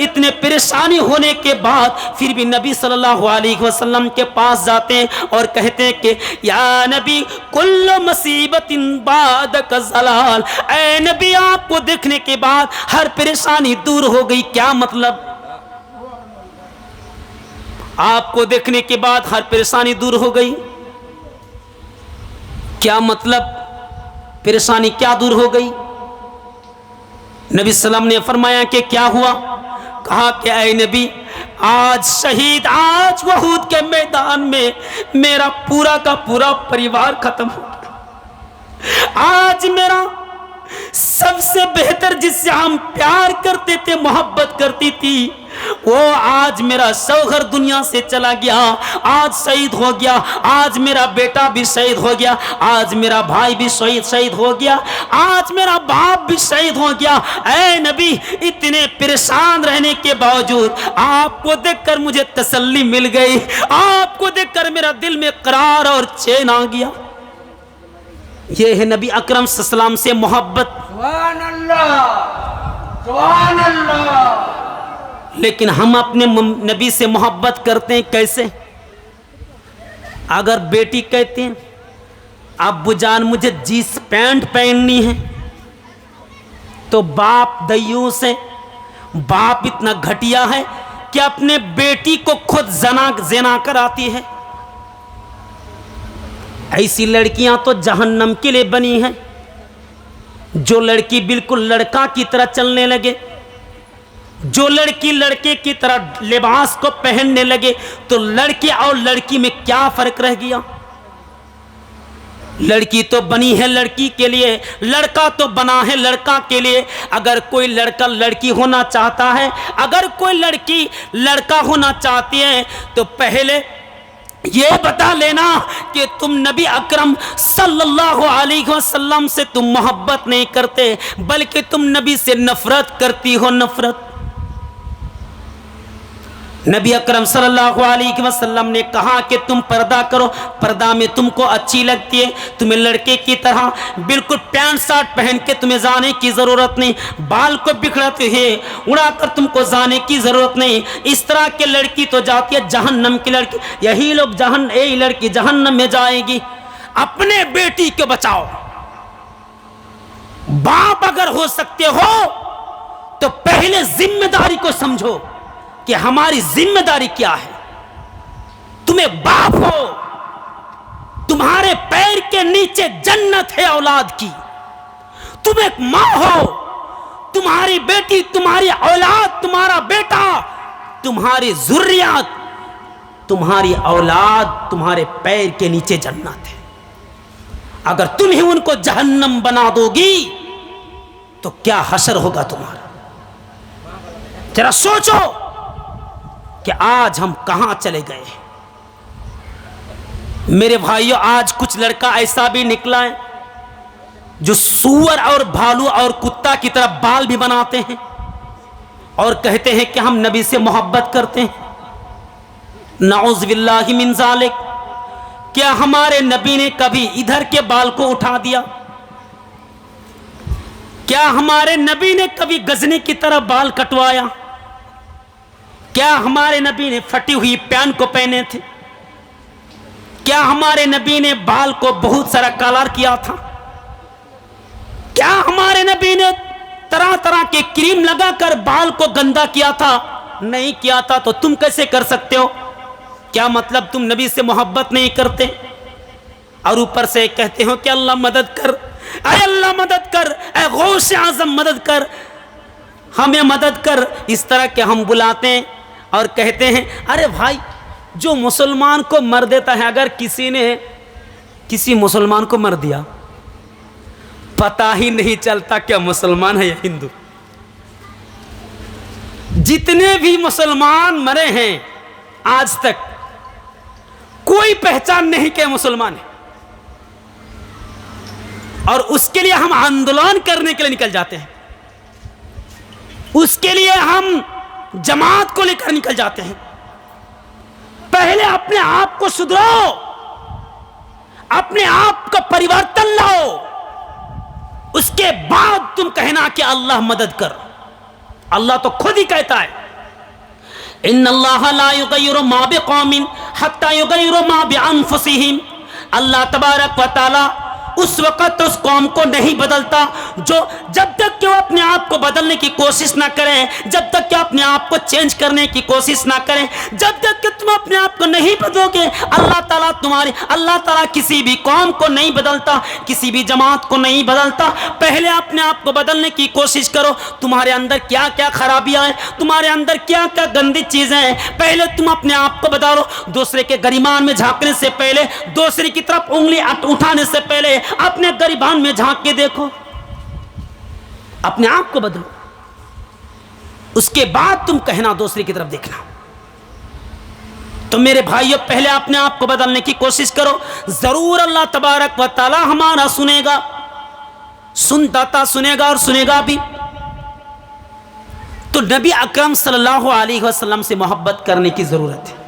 اتنے پریشانی ہونے کے بعد پھر بھی نبی صلی اللہ علیہ وسلم کے پاس جاتے ہیں اور کہتے ہیں کہ یا نبی کل مصیبت بعدک زلال، اے نبی آپ کو دیکھنے کے بعد ہر پریشانی دور ہو گئی۔ کیا مطلب؟ آپ کو دیکھنے کے بعد ہر پریشانی دور ہو گئی، کیا مطلب؟ پریشانی کیا دور ہو گئی؟ نبی صلی اللہ علیہ وسلم نے فرمایا کہ کیا ہوا؟ کہا کہ اے نبی آج شہید، آج احد کے میدان میں میرا پورا کا پورا پریوار ختم ہو گیا۔ آج میرا سب سے بہتر جس سے ہم پیار کرتے تھے، محبت کرتی تھی، وہ آج میرا شوہر دنیا سے چلا گیا، آج شہید ہو گیا۔ آج میرا بیٹا بھی شہید ہو گیا، آج میرا بھائی بھی شہید ہو گیا، آج میرا باپ بھی شہید ہو گیا۔ اے نبی اتنے پریشان رہنے کے باوجود آپ کو دیکھ کر مجھے تسلی مل گئی، آپ کو دیکھ کر میرا دل میں قرار اور چین آ گیا۔ یہ ہے نبی اکرم صلی اللہ علیہ وسلم سے محبت۔ سبحان اللہ، سبحان اللہ۔ لیکن ہم اپنے نبی سے محبت کرتے ہیں کیسے؟ اگر بیٹی کہتے ہیں ابو جان مجھے جینس پینٹ پہننی ہے، تو باپ دیوس ہے، باپ اتنا گھٹیا ہے کہ اپنے بیٹی کو خود زنا کراتی ہے۔ ایسی لڑکیاں تو جہنم کے لیے بنی ہیں۔ جو لڑکی بالکل لڑکا کی طرح چلنے لگے، جو لڑکی لڑکے کی طرح لباس کو پہننے لگے، تو لڑکے اور لڑکی میں کیا فرق رہ گیا؟ لڑکی تو بنی ہے لڑکی کے لیے، لڑکا تو بنا ہے لڑکا کے لیے۔ اگر کوئی لڑکا لڑکی ہونا چاہتا ہے، اگر کوئی لڑکی لڑکا ہونا چاہتی ہے، تو پہلے یہ بتا لینا کہ تم نبی اکرم صلی اللہ علیہ وسلم سے تم محبت نہیں کرتے، بلکہ تم نبی سے نفرت کرتی ہو، نفرت۔ نبی اکرم صلی اللہ علیہ وسلم نے کہا کہ تم پردہ کرو، پردہ میں تم کو اچھی لگتی ہے، تمہیں لڑکے کی طرح بالکل پینٹ شرٹ پہن کے تمہیں جانے کی ضرورت نہیں، بال کو بکھڑاتے ہیں اڑا کر تم کو جانے کی ضرورت نہیں۔ اس طرح کے لڑکی تو جاتی ہے جہنم کی لڑکی، یہی لوگ یہی لڑکی جہنم میں جائے گی۔ اپنے بیٹی کو بچاؤ۔ باپ اگر ہو سکتے ہو تو پہلے ذمہ داری کو سمجھو کہ ہماری ذمہ داری کیا ہے۔ تمہیں باپ ہو، تمہارے پیر کے نیچے جنت ہے اولاد کی۔ تم ایک ماں ہو، تمہاری بیٹی، تمہاری اولاد، تمہارا بیٹا، تمہاری ذریات، تمہاری اولاد تمہارے پیر کے نیچے جنت ہے۔ اگر تم ہی ان کو جہنم بنا دو گی تو کیا حشر ہوگا تمہارا؟ ذرا سوچو کہ آج ہم کہاں چلے گئے ہیں۔ میرے بھائیوں، آج کچھ لڑکا ایسا بھی نکلا ہے جو سور اور بھالو اور کتا کی طرح بال بھی بناتے ہیں اور کہتے ہیں کہ ہم نبی سے محبت کرتے ہیں۔ نعوذ باللہ من ذالک۔ کیا ہمارے نبی نے کبھی ادھر کے بال کو اٹھا دیا؟ کیا ہمارے نبی نے کبھی گزنے کی طرح بال کٹوایا؟ کیا ہمارے نبی نے پھٹی ہوئی پین کو پہنے تھے؟ کیا ہمارے نبی نے بال کو بہت سارا کالر کیا تھا؟ کیا ہمارے نبی نے طرح طرح کے کریم لگا کر بال کو گندا کیا تھا؟ نہیں کیا تھا۔ تو تم کیسے کر سکتے ہو؟ کیا مطلب تم نبی سے محبت نہیں کرتے اور اوپر سے کہتے ہو کہ اللہ مدد کر، اے اللہ مدد کر، اے غوث اعظم مدد کر، ہمیں مدد کر۔ اس طرح کے ہم بلاتے ہیں اور کہتے ہیں ارے بھائی جو مسلمان کو مر دیتا ہے، اگر کسی نے کسی مسلمان کو مر دیا، پتہ ہی نہیں چلتا کیا مسلمان ہے یا ہندو۔ جتنے بھی مسلمان مرے ہیں آج تک کوئی پہچان نہیں کہ مسلمان ہے، اور اس کے لیے ہم آندولن کرنے کے لیے نکل جاتے ہیں، اس کے لیے ہم جماعت کو لے کر نکل جاتے ہیں۔ پہلے اپنے آپ کو سدھرو، اپنے آپ کا پریورتن لاؤ، اس کے بعد تم کہنا کہ اللہ مدد کر، اللہ تو خود ہی کہتا ہے ان اللہ لا یغیر ما بقوم حتی یغیر ما بانفسہم، اللہ تبارک و تعالی اس وقت اس قوم کو نہیں بدلتا جو جب تک کہ وہ اپنے آپ کو بدلنے کی کوشش نہ کریں، جب تک کہ اپنے آپ کو چینج کرنے کی کوشش نہ کریں، جب تک کہ تم اپنے آپ کو نہیں بدلو گے اللہ تعالیٰ کسی بھی قوم کو نہیں بدلتا، کسی بھی جماعت کو نہیں بدلتا۔ پہلے اپنے آپ کو بدلنے کی کوشش کرو، تمہارے اندر کیا کیا خرابیاں ہیں، تمہارے اندر کیا کیا گندی چیزیں ہیں، پہلے تم اپنے آپ کو بدلو۔ دوسرے کے گریبان میں جھانکنے سے پہلے، دوسرے کی طرف انگلی اٹھانے سے پہلے اپنے گریبان میں جھانک کے دیکھو، اپنے آپ کو بدلو، اس کے بعد تم کہنا دوسرے کی طرف دیکھنا۔ تو میرے بھائیو، پہلے اپنے آپ کو بدلنے کی کوشش کرو، ضرور اللہ تبارک و تعالی ہمارا سنے گا، سنتا سنے گا اور سنے گا بھی۔ تو نبی اکرم صلی اللہ علیہ وسلم سے محبت کرنے کی ضرورت ہے،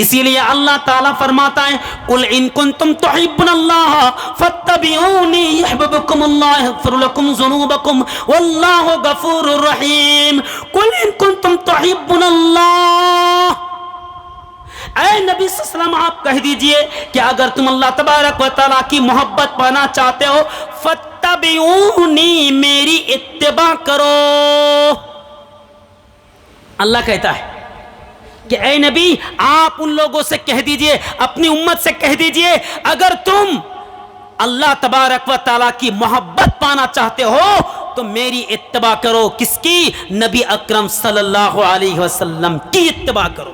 اسی لیے اللہ تعالیٰ فرماتا ہے قل ان کنتم تحبون اللہ فاتبعونی یحببکم اللہ یغفر لکم ذنوبکم واللہ غفور رحیم۔ قل ان کنتم تحبون اللہ، اے نبی صلی اللہ علیہ وسلم آپ کہہ دیجئے کہ اگر تم اللہ تبارک و تعالیٰ کی محبت پانا چاہتے ہو فاتبعونی، میری اتباع کرو۔ اللہ کہتا ہے کہ اے نبی آپ ان لوگوں سے کہہ دیجئے، اپنی امت سے کہہ دیجئے، اگر تم اللہ تبارک و تعالیٰ کی محبت پانا چاہتے ہو تو میری اتباع کرو۔ کس کی؟ نبی اکرم صلی اللہ علیہ وسلم کی اتباع کرو۔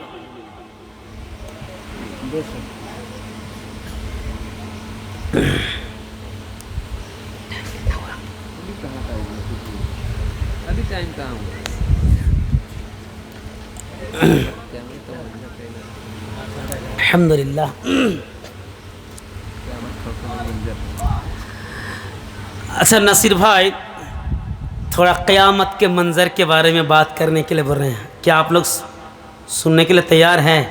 ابھی ٹائم کہاں ہوا؟ الحمدللہ۔ اچھا نصیر بھائی، تھوڑا قیامت کے منظر کے بارے میں بات کرنے کے لیے بول رہے ہیں، کیا آپ لوگ سننے کے لیے تیار ہیں؟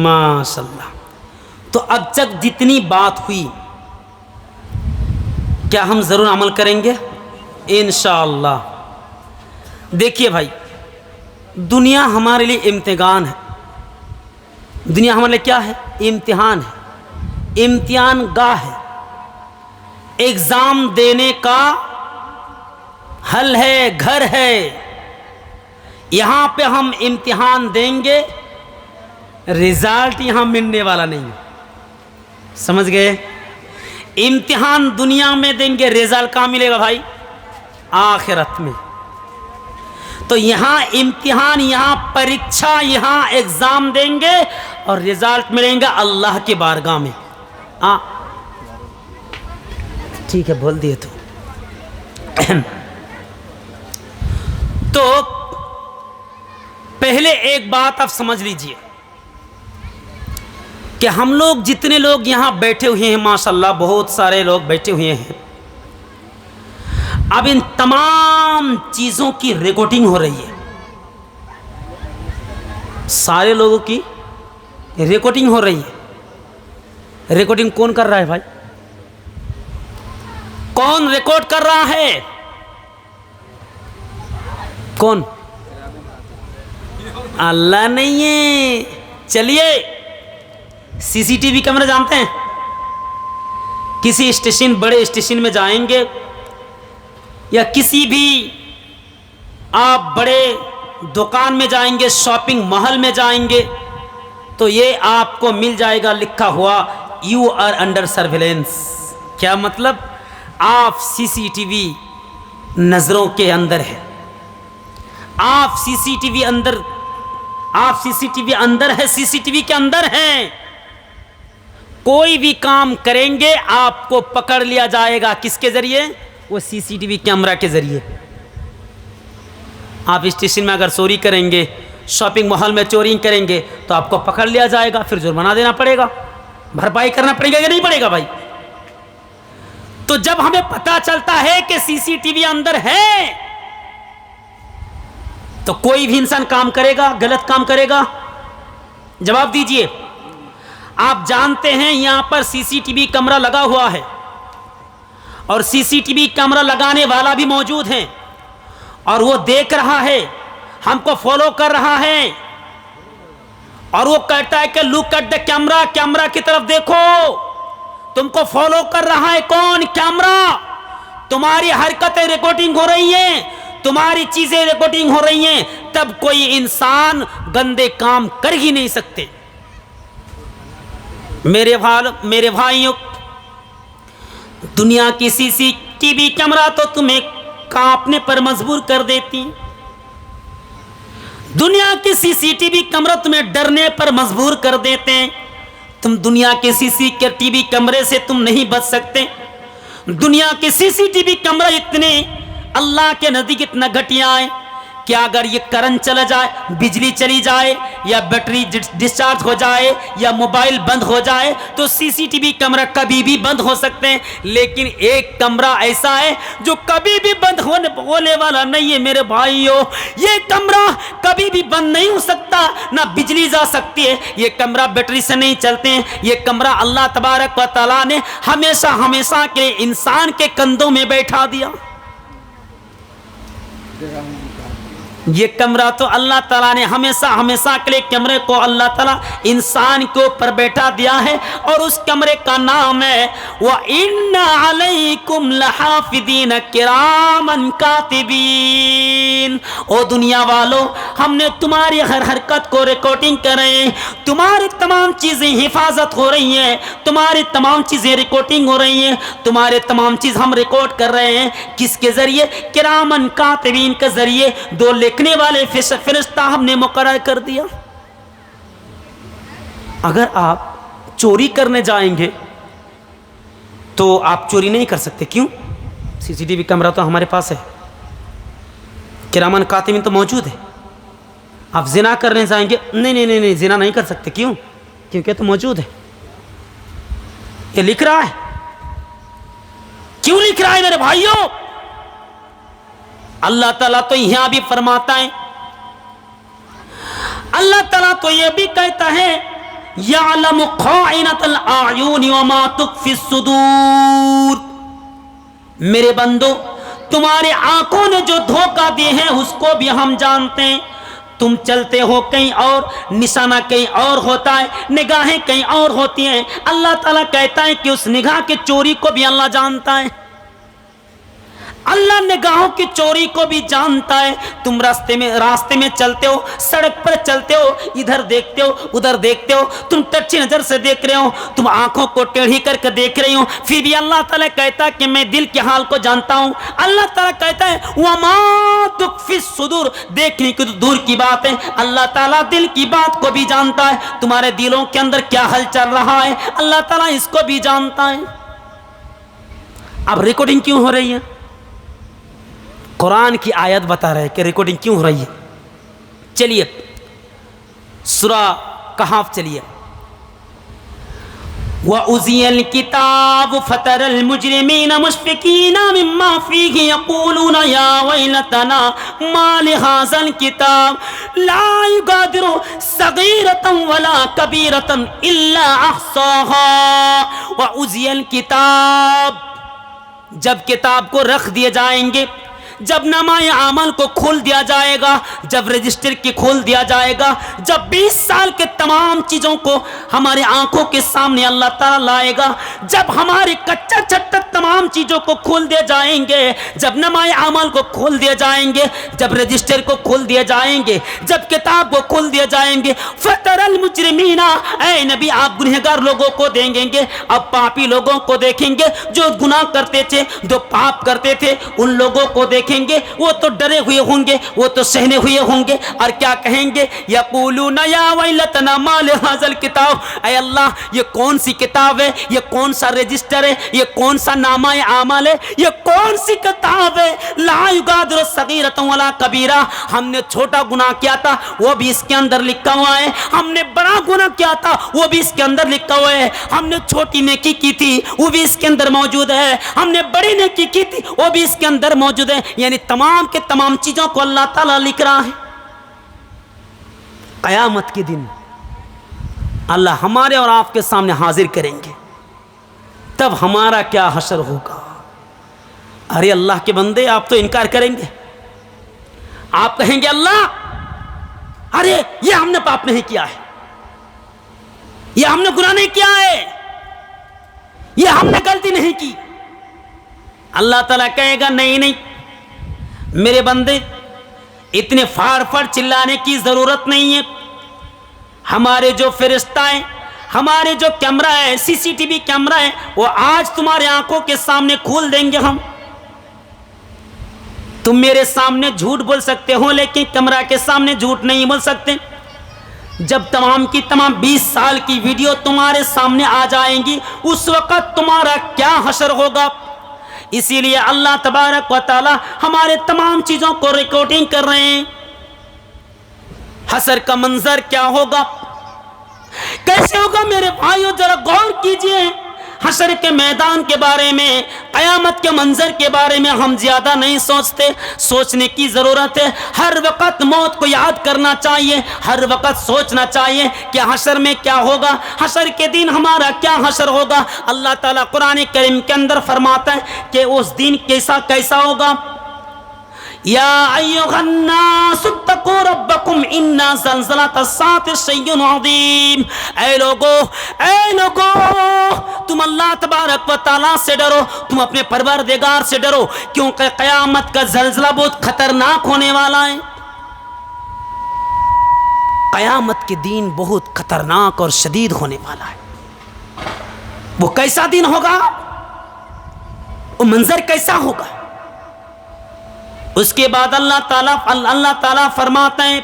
ماشاءاللہ۔ تو اب تک جتنی بات ہوئی کیا ہم ضرور عمل کریں گے انشاءاللہ؟ دیکھیے بھائی، دنیا ہمارے لیے امتحان ہے، دنیا ہمارے لیے کیا ہے؟ امتحان ہے، امتحان گاہ ہے، ایگزام دینے کا حل ہے، گھر ہے۔ یہاں پہ ہم امتحان دیں گے، رزلٹ یہاں ملنے والا نہیں، سمجھ گئے؟ امتحان دنیا میں دیں گے، رزلٹ کہاں ملے گا بھائی؟ آخرت میں۔ تو یہاں امتحان، یہاں پریکشا، یہاں ایگزام دیں گے اور رزلٹ ملیں گا اللہ کی بارگاہ میں۔ ٹھیک ہے، بول دیے تو پہلے ایک بات آپ سمجھ لیجئے کہ ہم لوگ جتنے لوگ یہاں بیٹھے ہوئے ہیں، ماشاءاللہ بہت سارے لوگ بیٹھے ہوئے ہیں، اب ان تمام چیزوں کی ریکارڈنگ ہو رہی ہے، سارے لوگوں کی ریکارڈنگ ہو رہی ہے۔ ریکارڈنگ کون کر رہا ہے بھائی؟ کون ریکارڈ کر رہا ہے؟ کون؟ اللہ نہیں ہے۔ چلیے سی سی ٹی وی کیمرے جانتے ہیں؟ کسی اسٹیشن، بڑے اسٹیشن میں جائیں گے یا کسی بھی آپ بڑے دکان میں جائیں گے، شاپنگ محل میں جائیں گے تو یہ آپ کو مل جائے گا لکھا ہوا یو آر انڈر سرویلنس۔ کیا مطلب؟ آپ سی سی ٹی وی نظروں کے اندر ہے، آپ سی سی ٹی وی اندر، آپ سی سی ٹی وی اندر ہے، سی سی ٹی وی کے اندر ہیں۔ کوئی بھی کام کریں گے آپ کو پکڑ لیا جائے گا، کس کے ذریعے؟ وہ سی سی ٹی وی کیمرہ کے ذریعے۔ آپ اسٹیشن میں اگر چوری کریں گے، شاپنگ محل میں چوری کریں گے تو آپ کو پکڑ لیا جائے گا، پھر جرمانہ دینا پڑے گا، بھرپائی کرنا پڑے گا یا نہیں پڑے گا بھائی؟ تو جب ہمیں پتہ چلتا ہے کہ سی سی ٹی وی اندر ہے تو کوئی بھی انسان کام کرے گا، غلط کام کرے گا؟ جواب دیجئے۔ آپ جانتے ہیں یہاں پر سی سی ٹی وی کیمرہ لگا ہوا ہے اور سی سی ٹی وی کیمرہ لگانے والا بھی موجود ہے اور وہ دیکھ رہا ہے، ہم کو فالو کر رہا ہے، اور وہ کہتا ہے کہ look at the camera, camera کی طرف دیکھو، تم کو فالو کر رہا ہے کون؟ کیمرہ۔ تمہاری حرکتیں ریکارڈنگ ہو رہی ہیں، تمہاری چیزیں ریکارڈنگ ہو رہی ہیں، تب کوئی انسان گندے کام کر ہی نہیں سکتے۔ میرے بھائیوں، دنیا کی سی سی ٹی وی کیمرہ تو تمہیں کانپنے پر مجبور کر دیتی، دنیا کی سی سی ٹی وی کیمرہ تمہیں ڈرنے پر مجبور کر دیتے ہیں۔ تم دنیا کے سی سی ٹی وی کیمرے سے تم نہیں بچ سکتے۔ دنیا کے سی سی ٹی وی کیمرہ اتنے اللہ کے نزدیک اتنا گھٹیا ہے کہ اگر یہ کرنٹ چلا جائے، بجلی چلی جائے، یا بیٹری ڈسچارج ہو جائے، یا موبائل بند ہو جائے، تو سی سی ٹی وی کیمرہ کبھی بھی بند ہو سکتے ہیں، لیکن ایک کیمرہ ایسا ہے جو کبھی بھی بند ہونے والا نہیں ہے۔ میرے بھائیوں، یہ کیمرہ کبھی بھی بند نہیں ہو سکتا، نہ بجلی جا سکتی ہے، یہ کیمرہ بیٹری سے نہیں چلتے ہیں۔ یہ کیمرہ اللہ تبارک و تعالیٰ نے ہمیشہ ہمیشہ کے انسان کے کندھوں میں بیٹھا دیا۔ یہ کیمرہ تو اللہ تعالیٰ نے ہمیشہ ہمیشہ کے لیے کیمرے کو اللہ تعالیٰ انسان کے اوپر بیٹھا دیا ہے، اور اس کیمرے کا نام ہے وَإِنَّ عَلَيْكُمْ لَحَافِظِينَ كِرَامًا كَاتِبِينَ۔ او دنیا والو، ہم نے تمہاری ہر حرکت کو ریکارڈنگ کر رہے ہیں، تمہاری تمام چیزیں حفاظت ہو رہی ہیں، تمہاری تمام چیزیں ریکارڈنگ ہو رہی ہیں، تمہارے تمام چیز ہم ریکارڈ کر رہے ہیں۔ کس کے ذریعے؟ کرامن کاتبین کے ذریعے، دو لکھنے والے فرشتہ ہم نے مقرر کر دیا۔ اگر آپ چوری کرنے جائیں گے تو آپ چوری نہیں کر سکتے، کیوں؟ سی سی ٹی وی کیمرہ تو ہمارے پاس ہے، کرامن کاتبین تو موجود ہے۔ آپ زنا کرنے جائیں گے، نہیں زنا نہیں کر سکتے، کیوں؟ کیونکہ تو موجود ہے، یہ لکھ رہا ہے۔ کیوں لکھ رہا ہے میرے بھائیوں؟ اللہ تعالیٰ تو یہاں بھی فرماتا ہے، اللہ تعالیٰ تو یہ بھی کہتا ہے یعلم خائنۃ الاعین وما تخفی الصدور۔ میرے بندو، تمہارے آنکھوں نے جو دھوکہ دیے ہیں اس کو بھی ہم جانتے ہیں۔ تم چلتے ہو کہیں اور، نشانہ کہیں اور ہوتا ہے، نگاہیں کہیں اور ہوتی ہیں۔ اللہ تعالیٰ کہتا ہے کہ اس نگاہ کے چوری کو بھی اللہ جانتا ہے، اللہ نگاہوں کی چوری کو بھی جانتا ہے۔ تم راستے میں چلتے ہو، سڑک پر چلتے ہو، ادھر دیکھتے ہو ادھر دیکھتے ہو، تم ٹچی نظر سے دیکھ رہے ہو، تم آنکھوں کو ٹیڑھی کر کے دیکھ رہے ہو، پھر بھی اللہ تعالیٰ کہتا ہے کہ میں دل کے حال کو جانتا ہوں۔ اللہ تعالیٰ کہتا ہے وما تخفی الصدور، دیکھنے کی تو دور کی بات ہے، اللہ تعالیٰ دل کی بات کو بھی جانتا ہے۔ تمہارے دلوں کے اندر کیا حل چل رہا ہے، اللہ تعالیٰ اس کو بھی جانتا ہے۔ اب ریکارڈنگ کیوں ہو رہی ہے؟ قرآن کی آیت بتا رہے کہ ریکارڈنگ کیوں ہو رہی ہے۔ چلیے سورہ کہف چلیے۔ وَأُوذِيَ الْكِتَابُ فَتَرَى الْمُجْرِمِينَ مُشْفِقِينَ مِمَّا فِيهِ يَقُولُونَ يَا وَيْلَتَنَا مَا لِهَذَا الْكِتَابِ لَا يُغَادِرُ صَغِيرَةً وَلَا كَبِيرَةً إِلَّا أَحْصَاهَا وَأُوذِيَ الْكِتَابُ، جب کتاب کو رکھ دیے جائیں گے، جب نامہ اعمال کو کھول دیا جائے گا، جب رجسٹر کی کھول دیا جائے گا، جب 20 سال کے تمام چیزوں کو ہمارے آنکھوں کے سامنے اللہ تعالیٰ لائے گا، جب ہمارے کچا چٹا تمام چیزوں کو کھول دیے جائیں گے، جب نامہ اعمال کو کھول دیے جائیں گے، جب رجسٹر کو کھول دیے جائیں گے، جب کتاب کو کھول دیے جائیں گے، فَتَرَى الْمُجْرِمِينَ، اے نبی آپ گنہگار لوگوں کو دیکھیں گے، اب پاپی لوگوں کو دیکھیں گے جو گناہ کرتے تھے، جو پاپ کرتے تھے، ان لوگوں کو دیکھیں گے، وہ تو ڈرے ہوئے ہوں گے، وہ تو سہنے ہوئے ہوں گے، اور کیا کہیں گے؟ یقولون یا ویلتنا ما لہذا الکتاب، اے اللہ یہ کون سی کتاب ہے، یہ کون سا رجسٹر ہے، یہ کون سا نامہ اعمال ہے، یہ کون سی کتاب ہے، لا یغادر صغیرۃ ولا کبیرہ، ہم نے چھوٹا گناہ کیا تھا وہ بھی اس کے اندر لکھا ہوا ہے، ہم نے بڑا گناہ کیا تھا وہ بھی اس کے اندر لکھا ہوا ہے، ہم نے چھوٹی نیکی کی تھی وہ بھی اس کے اندر موجود ہے، ہم نے بڑی نیکی کی تھی وہ بھی اس کے اندر موجود ہے۔ یعنی تمام کے تمام چیزوں کو اللہ تعالیٰ لکھ رہا ہے۔ قیامت کے دن اللہ ہمارے اور آپ کے سامنے حاضر کریں گے، تب ہمارا کیا حشر ہوگا۔ ارے اللہ کے بندے، آپ تو انکار کریں گے، آپ کہیں گے اللہ ارے یہ ہم نے پاپ نہیں کیا ہے, یہ ہم نے گناہ نہیں کیا ہے, یہ ہم نے غلطی نہیں کی. اللہ تعالیٰ کہے گا نہیں نہیں میرے بندے, اتنے فار فر چلانے کی ضرورت نہیں ہے. ہمارے جو فرشتہ ہیں, ہمارے جو کیمرہ ہے, سی سی ٹی وی کیمرہ ہے, وہ آج تمہارے آنکھوں کے سامنے کھول دیں گے. تم میرے سامنے جھوٹ بول سکتے ہو لیکن کیمرہ کے سامنے جھوٹ نہیں بول سکتے. جب تمام کی تمام 20 سال کی ویڈیو تمہارے سامنے آ جائیں گی, اس وقت تمہارا کیا حشر ہوگا. اسی لیے اللہ تبارک و تعالی ہمارے تمام چیزوں کو ریکارڈنگ کر رہے ہیں. حشر کا منظر کیا ہوگا, کیسے ہوگا میرے بھائیوں, ذرا غور کیجئے. حشر کے میدان کے بارے میں, قیامت کے منظر کے بارے میں ہم زیادہ نہیں سوچتے. سوچنے کی ضرورت ہے. ہر وقت موت کو یاد کرنا چاہیے, ہر وقت سوچنا چاہیے کہ حشر میں کیا ہوگا, حشر کے دن ہمارا کیا حشر ہوگا. اللہ تعالیٰ قرآن کریم کے اندر فرماتا ہے کہ اس دن کیسا ہوگا. یا ایھا الناس اتقوا ربکم ان زلزلۃ الساعۃ شیء عظیم. اے لوگو تم اللہ تبارک و تعالیٰ سے ڈرو, تم اپنے پروردگار سے ڈرو, کیونکہ قیامت کا زلزلہ بہت خطرناک ہونے والا ہے. قیامت کے دن بہت خطرناک اور شدید ہونے والا ہے. وہ کیسا دن ہوگا, وہ منظر کیسا ہوگا. اس کے بعد اللہ تعالیٰ فرماتا ہے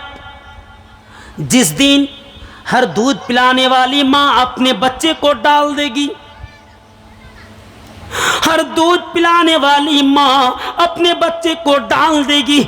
جس دن ہر دودھ پلانے والی ماں اپنے بچے کو ڈال دے گی. ہر دودھ پلانے والی ماں اپنے بچے کو ڈال دے گی.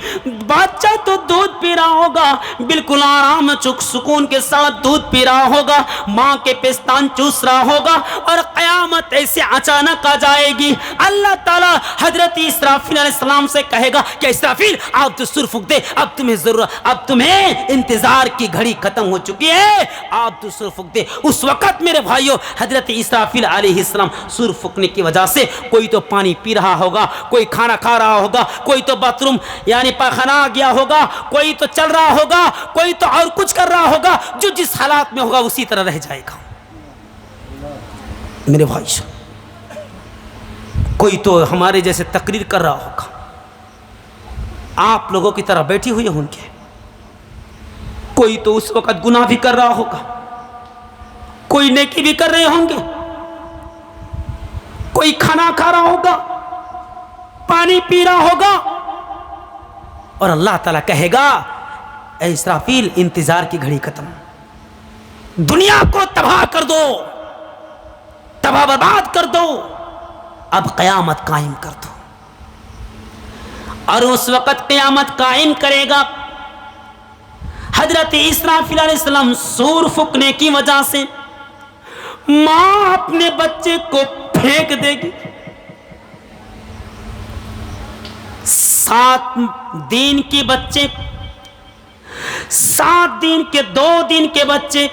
بچہ تو دودھ پی رہا ہوگا, بالکل آرام سکون کے ساتھ دودھ پی رہا ہوگا, ماں کے پستان چوس رہا ہوگا, اور قیامت ایسے اچانک آ جائے گی. اللہ تعالیٰ حضرت اسرافیل علیہ السلام سے کہے گا کہ اسرافیل آپ تو سر پھونک دے, اب تمہیں انتظار کی گھڑی ختم ہو چکی ہے, آپ تو سر پھونک دے. اس وقت میرے بھائیوں حضرت اسرافیل علیہ السلام سر پھونکنے کی وجہ سے کوئی تو پانی پی رہا ہوگا, کوئی کھانا کھا رہا ہوگا, کوئی تو باتھ روم یعنی پاخانہ گیا ہوگا, کوئی تو چل رہا ہوگا, کوئی تو اور کچھ کر رہا ہوگا. جو جس حالات میں ہوگا اسی طرح رہ جائے گا. میرے بھائی کوئی تو ہمارے جیسے تقریر کر رہا ہوگا, آپ لوگوں کی طرح بیٹھی ہوئی ہوں گے. کوئی تو اس وقت گناہ بھی کر رہا ہوگا, کوئی نیکی بھی کر رہے ہوں گے, کوئی کھانا کھا رہا ہوگا, پانی پی رہا ہوگا. اور اللہ تعالیٰ کہے گا اے اسرافیل انتظار کی گھڑی ختم, دنیا کو تباہ کر دو, تباہ برباد کر دو, اب قیامت قائم کر دو. اور اس وقت قیامت قائم کرے گا. حضرت اسرافیل علیہ السلام سور پھونکنے کی وجہ سے ماں اپنے بچے کو پھینک دے گی. 7 دن کے بچے, 7 دن کے 2 دن کے بچے,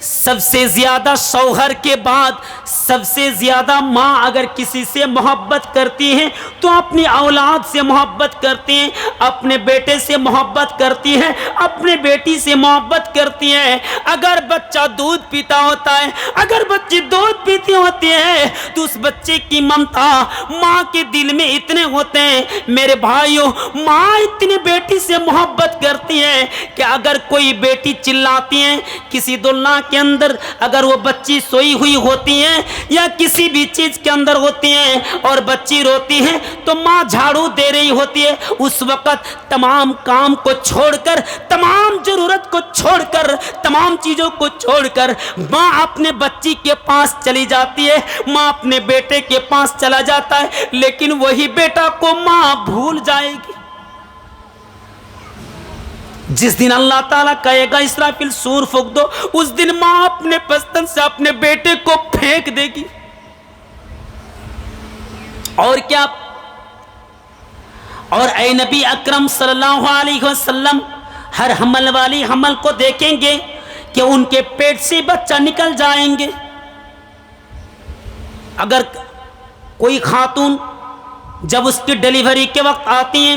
سب سے زیادہ شوہر کے بعد سب سے زیادہ ماں اگر کسی سے محبت کرتی ہیں تو اپنی اولاد سے محبت کرتی ہیں, اپنے بیٹے سے محبت کرتی ہیں, اپنے بیٹی سے محبت کرتی ہیں. اگر بچہ دودھ پیتا ہوتا ہے, اگر بچی دودھ پیتی ہوتی ہے تو اس بچے کی ممتا ماں کے دل میں اتنے ہوتے ہیں. میرے بھائیوں ماں اتنی بیٹی سے محبت کرتی ہے کہ اگر کوئی بیٹی چلاتی ہے کسی دلہا کے اندر, اگر وہ بچی سوئی ہوئی ہوتی ہے یا کسی بھی چیز کے اندر ہوتی ہیں اور بچی روتی ہے تو ماں جھاڑو دے رہی ہوتی ہے, اس وقت تمام کام کو چھوڑ کر, تمام ضرورت کو چھوڑ کر, تمام چیزوں کو چھوڑ کر ماں اپنے بچی کے پاس چلی جاتی ہے, ماں اپنے بیٹے کے پاس چلا جاتا ہے, لیکن وہی بیٹا کو ماں بھول جائے گی. جس دن اللہ تعالیٰ کہے گا اسرافیل سور پھونک دو, اس دن ماں اپنے پستن سے اپنے بیٹے کو پھینک دے گی. اور کیا, اور اے نبی اکرم صلی اللہ علیہ وسلم ہر حمل والی حمل کو دیکھیں گے کہ ان کے پیٹ سے بچہ نکل جائیں گے. اگر کوئی خاتون جب اس کی ڈیلیوری کے وقت آتی ہیں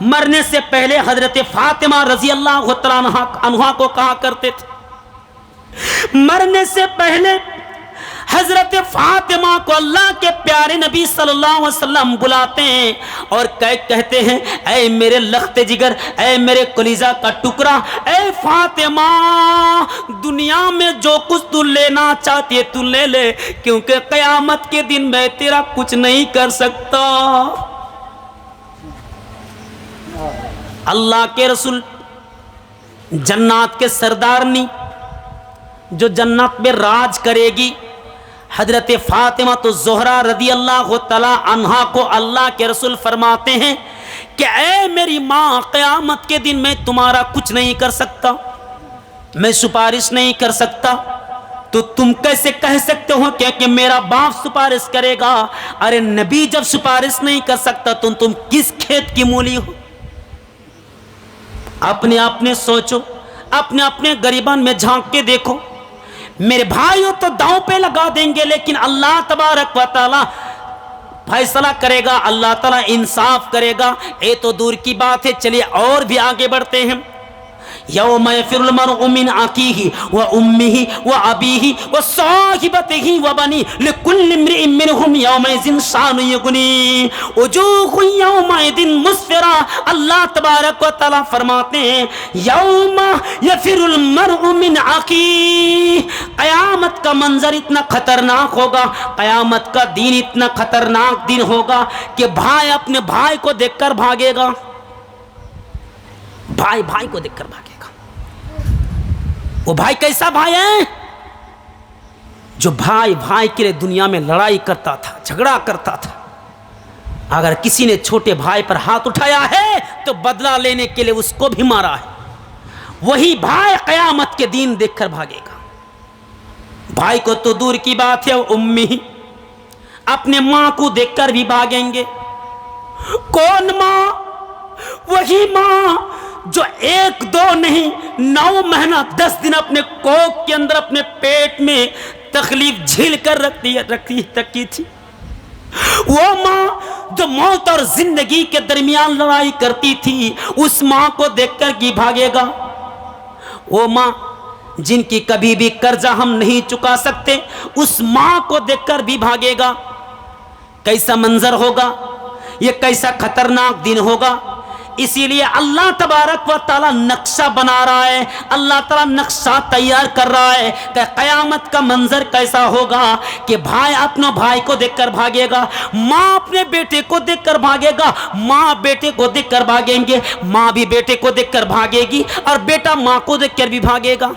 مرنے سے پہلے حضرت فاطمہ رضی اللہ تعالیٰ عنہا کو کہا کرتے تھے، مرنے سے پہلے حضرت فاطمہ کو اللہ کے پیارے نبی صلی اللہ علیہ وسلم بلاتے ہیں اور کہتے ہیں اے میرے لخت جگر، اے میرے کلیجہ کا ٹکڑا، اے فاطمہ دنیا میں جو کچھ تو لینا چاہتی ہے تو لے لے، کیونکہ قیامت کے دن میں تیرا کچھ نہیں کر سکتا۔ اللہ کے رسول جنات کے سردارنی جو جنت میں راج کرے گی، حضرت فاطمہ تو زہرا رضی اللہ تعالی عنہا کو اللہ کے رسول فرماتے ہیں کہ اے میری ماں، قیامت کے دن میں تمہارا کچھ نہیں کر سکتا، میں سفارش نہیں کر سکتا، تو تم کیسے کہہ سکتے ہو کہ میرا باپ سفارش کرے گا؟ ارے نبی جب سفارش نہیں کر سکتا تو تم کس کھیت کی مولی ہو؟ اپنے سوچو، اپنے غریبان میں جھانک کے دیکھو۔ میرے بھائیوں تو داؤں پہ لگا دیں گے، لیکن اللہ تبارک و تعالی فیصلہ کرے گا، اللہ تعالی انصاف کرے گا، یہ تو دور کی بات ہے۔ چلیے اور بھی آگے بڑھتے ہیں۔ یوم یفر المرء من اخیہ وامہ وابیہ وصاحبتہ وبنیہ لکل امرئ منہم یومئذ شأن یغنیہ وجوہ یومئذ مسفرہ۔ اللہ تبارک و تعالی فرماتے ہیں یوم یفر المرء من اخیہ، قیامت کا منظر اتنا خطرناک ہوگا، قیامت کا دن اتنا خطرناک دن ہوگا کہ بھائی اپنے بھائی کو دیکھ کر بھاگے گا، بھائی کو دیکھ کر بھاگے گا۔ وہ بھائی کیسا بھائی ہے؟ جو بھائی کے لیے دنیا میں لڑائی کرتا تھا، جھگڑا کرتا تھا، اگر کسی نے چھوٹے بھائی پر ہاتھ اٹھایا ہے تو بدلہ لینے کے لیے اس کو بھی مارا ہے، وہی بھائی قیامت کے دن دیکھ کر بھاگے گا۔ بھائی کو تو دور کی بات ہے، امی اپنے ماں کو دیکھ کر بھی بھاگیں گے۔ کون ماں؟ وہی ماں جو 1-2 نہیں 9 مہینہ 10 دن اپنے کوکھ کے اندر اپنے پیٹ میں تکلیف جھیل کر رکھی تھی، وہ ماں جو موت اور زندگی کے درمیان لڑائی کرتی تھی، اس ماں کو دیکھ کر کی بھاگے گا؟ وہ ماں جن کی کبھی بھی قرضہ ہم نہیں چکا سکتے، اس ماں کو دیکھ کر بھی بھاگے گا۔ کیسا منظر ہوگا، یہ کیسا خطرناک دن ہوگا۔ اسی لیے اللہ تبارک و تعالی نقشہ بنا رہا ہے، اللہ تعالی نقشہ تیار کر رہا ہے کہ قیامت کا منظر کیسا ہوگا کہ بھائی اپنا بھائی کو دیکھ کر بھاگے گا، ماں اپنے بیٹے کو دیکھ کر بھاگے گا، ماں بیٹے کو دیکھ کر بھاگیں گے، ماں بھی بیٹے کو دیکھ کر بھاگے گی، اور بیٹا ماں کو دیکھ کر بھی بھاگے گا،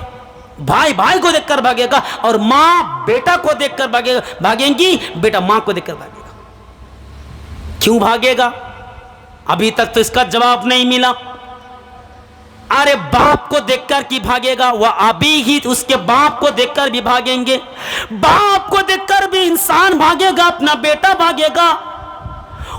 بھائی کو دیکھ کر بھاگے گا، اور ماں بیٹا کو دیکھ کر بھاگیں گی، بیٹا ماں کو دیکھ کر بھاگے گا۔ کیوں بھاگے گا؟ ابھی تک تو اس کا جواب نہیں ملا۔ ارے باپ کو دیکھ کر کی بھاگے گا، وہ ابھی ہی اس کے باپ کو دیکھ کر بھی بھاگیں گے، باپ کو دیکھ کر بھی انسان بھاگے گا، اپنا بیٹا بھاگے گا۔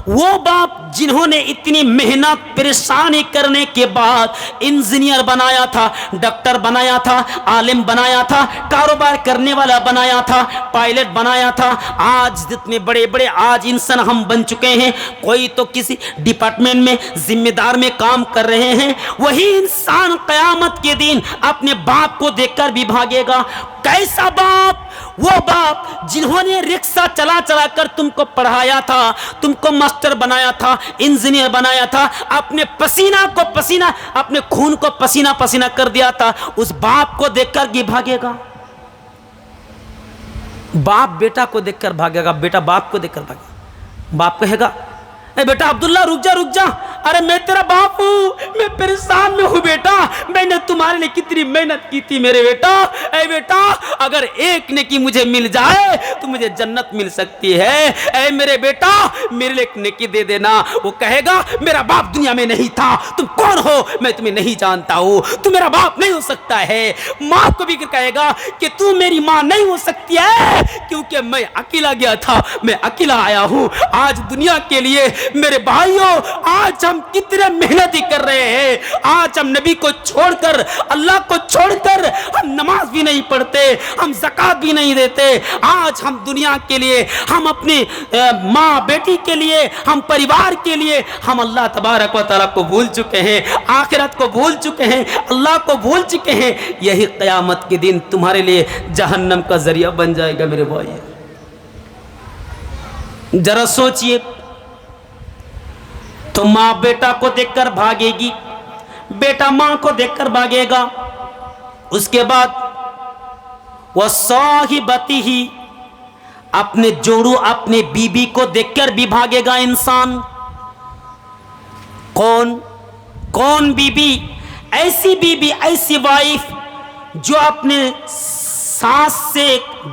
وہ باپ جنہوں نے اتنی محنت پریشانی کرنے کے بعد انجینئر بنایا تھا، ڈاکٹر بنایا تھا، عالم بنایا تھا، کاروبار کرنے والا بنایا تھا، پائلٹ بنایا تھا، آج جتنے بڑے بڑے آج انسان ہم بن چکے ہیں، کوئی تو کسی ڈپارٹمنٹ میں ذمہ دار میں کام کر رہے ہیں، وہی انسان قیامت کے دن اپنے باپ کو دیکھ کر بھی بھاگے گا۔ کیسا باپ؟ وہ باپ جنہوں نے رکشہ چلا چلا کر تم کو پڑھایا تھا، تم کو ماسٹر بنایا تھا، انجینئر بنایا تھا، اپنے پسینہ کو پسینہ، اپنے خون کو پسینہ پسینہ کر دیا تھا، اس باپ کو دیکھ کر بھی بھاگے گا۔ باپ بیٹا کو دیکھ کر بھاگے گا، بیٹا باپ کو دیکھ کر بھاگے گا۔ باپ کہے گا اے بیٹا عبداللہ رک جا، ارے میں تیرا باپ ہوں، میں پریشان میں ہوں بیٹا، میں نے تمہارے لیے کتنی محنت کی تھی میرے بیٹا، اے بیٹا اگر ایک نیکی مجھے مل جائے تو مجھے جنت مل سکتی ہے، اے میرے بیٹا میرے لیے ایک نیکی دے دینا۔ وہ کہے گا میرا باپ دنیا میں نہیں تھا، تم کون ہو میں تمہیں نہیں جانتا ہوں، تو میرا باپ نہیں ہو سکتا ہے۔ ماں کو بھی کہے گا کہ تو میری ماں نہیں ہو سکتی ہے، کیونکہ میں اکیلا گیا تھا، میں اکیلا آیا ہوں، آج دنیا کے لیے میرے بھائیوں آج ہم کتنے محنتی کر رہے ہیں. آج ہم نبی کو چھوڑ کر, اللہ کو چھوڑ کر ہم نماز بھی نہیں پڑھتے, ہم زکوٰۃ بھی نہیں دیتے. آج ہم دنیا کے لیے, ہم اپنی ماں بیٹی کے لیے, ہم پریوار کے لیے ہم اللہ تبارک و تعالیٰ کو بھول چکے ہیں, آخرت کو بھول چکے ہیں, اللہ کو بھول چکے ہیں. یہی قیامت کے دن تمہارے لیے جہنم کا ذریعہ بن جائے گا میرے بھائی. ذرا سوچئے, تو ماں بیٹا کو دیکھ کر بھاگے گی, بیٹا ماں کو دیکھ کر بھاگے گا. اس کے بعد وَصَاحِبَتِهِ, اپنے جوڑو اپنے بیوی کو دیکھ کر بھی بھاگے گا انسان. کون بیوی؟ ایسی بیوی, ایسی وائف جو اپنے ساس سے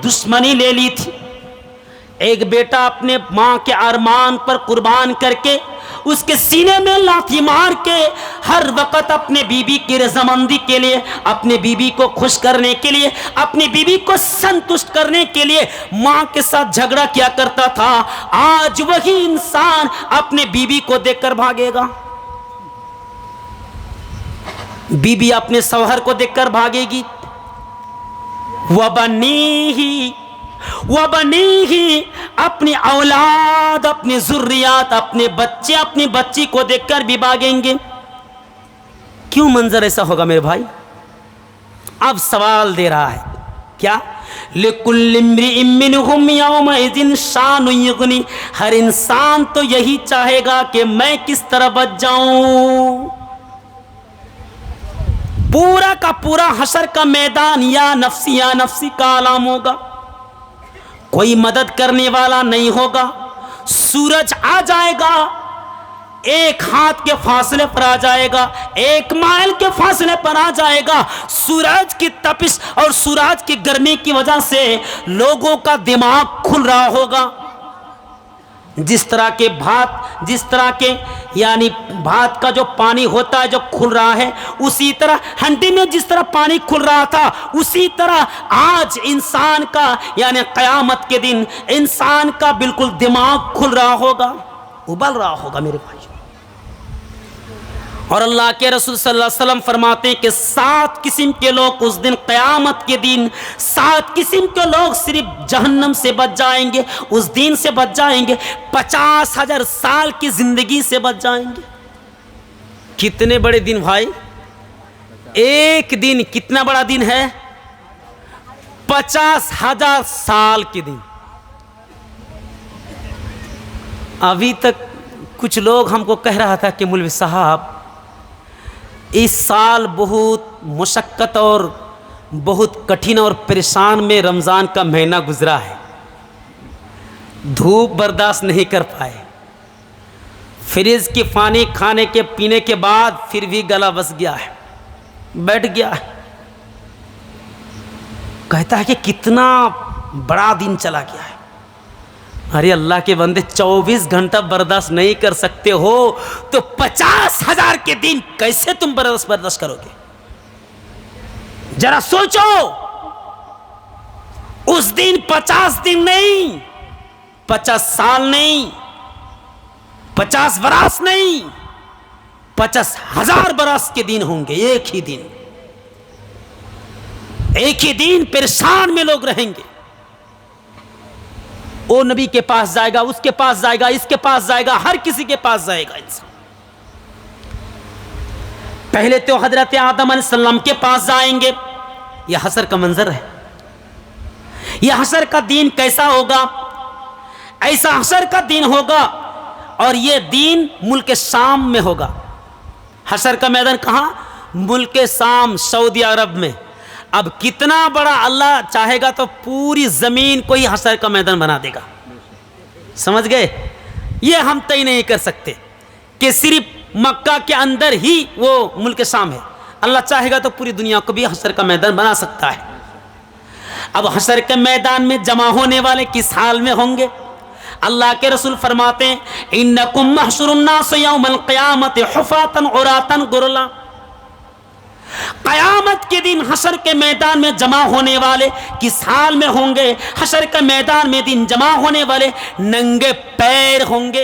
دشمنی لے لی تھی. ایک بیٹا اپنے ماں کے ارمان پر قربان کر کے, اس کے سینے میں لاٹھی مار کے ہر وقت اپنے بیوی کی رضامندی کے لیے, اپنے بیوی کو خوش کرنے کے لیے, اپنی بیوی کو سنتشٹ کرنے کے لیے ماں کے ساتھ جھگڑا کیا کرتا تھا. آج وہی انسان اپنے بیوی کو دیکھ کر بھاگے گا. بیوی اپنے شوہر کو دیکھ کر بھاگے گی. وَبَنِيهِ, اپنی اولاد, اپنی ذریات, اپنے بچے, اپنی بچی کو دیکھ کر بھی بھاگیں گے. کیوں منظر ایسا ہوگا میرے بھائی؟ اب سوال دے رہا ہے کیا؟ لِكُلِّ امْرِئٍ مِّنْهُمْ يَوْمَئِذٍ شَانٌ يُغْنِي, ہر انسان تو یہی چاہے گا کہ میں کس طرح بچ جاؤں. پورا کا پورا حشر کا میدان یا نفسی کا عالم ہوگا. کوئی مدد کرنے والا نہیں ہوگا. سورج آ جائے گا, ایک ہاتھ کے فاصلے پر آ جائے گا, ایک مائل کے فاصلے پر آ جائے گا. سورج کی تپش اور سورج کی گرمی کی وجہ سے لوگوں کا دماغ کھل رہا ہوگا. جس طرح کے یعنی بھات کا جو پانی ہوتا ہے جو کھل رہا ہے, اسی طرح ہنڈی میں جس طرح پانی کھل رہا تھا, اسی طرح آج انسان کا یعنی قیامت کے دن انسان کا بالکل دماغ کھل رہا ہوگا, ابل رہا ہوگا میرے بھائی. اور اللہ کے رسول صلی اللہ علیہ وسلم فرماتے ہیں کہ 7 قسم کے لوگ اس دن قیامت کے دن 7 قسم کے لوگ صرف جہنم سے بچ جائیں گے, اس دن سے بچ جائیں گے, 50,000 سال کی زندگی سے بچ جائیں گے. کتنے بڑے دن بھائی, ایک دن کتنا بڑا دن ہے, 50,000 سال کے دن. ابھی تک کچھ لوگ ہم کو کہہ رہا تھا کہ مولوی صاحب اس سال بہت مشقت اور بہت کٹھن اور پریشان میں رمضان کا مہینہ گزرا ہے, دھوپ برداشت نہیں کر پائے, فریج کی پانی کھانے کے پینے کے بعد پھر بھی گلا بس گیا ہے, بیٹھ گیا ہے. کہتا ہے کہ کتنا بڑا دن چلا گیا ہے. ارے اللہ کے بندے 24 گھنٹہ برداشت نہیں کر سکتے ہو تو 50,000 کے دن کیسے تم برداشت کرو گے؟ ذرا سوچو. اس دن 50 دن نہیں, 50 سال نہیں, 50 برس نہیں, 50,000 برس کے دن ہوں گے. ایک ہی دن پریشان میں لوگ رہیں گے. وہ نبی کے پاس جائے گا, اس کے پاس جائے گا, اس کے پاس جائے گا, ہر کسی کے پاس جائے گا انسان. پہلے تو حضرت آدم علیہ السلام کے پاس جائیں گے. یہ حشر کا منظر ہے. یہ حشر کا دین کیسا ہوگا؟ ایسا حشر کا دین ہوگا, اور یہ دین ملک شام میں ہوگا. حشر کا میدان کہاں؟ ملک شام, سعودی عرب میں. اب کتنا بڑا اللہ چاہے گا تو پوری زمین کو ہی حشر کا میدان بنا دے گا. سمجھ گئے؟ یہ ہم طے نہیں کر سکتے کہ صرف مکہ کے اندر ہی وہ ملک شام ہے. اللہ چاہے گا تو پوری دنیا کو بھی حشر کا میدان بنا سکتا ہے. اب حشر کے میدان میں جمع ہونے والے کس حال میں ہوں گے؟ اللہ کے رسول فرماتے ہیں انکم محشر الناس یوم القیامت حفاتا عراتا غرلا. قیامت کے دن حشر کے میدان میں جمع ہونے والے کس حال میں ہوں گے؟ حشر کے میدان میں دن جمع ہونے والے ننگے پیر ہوں گے.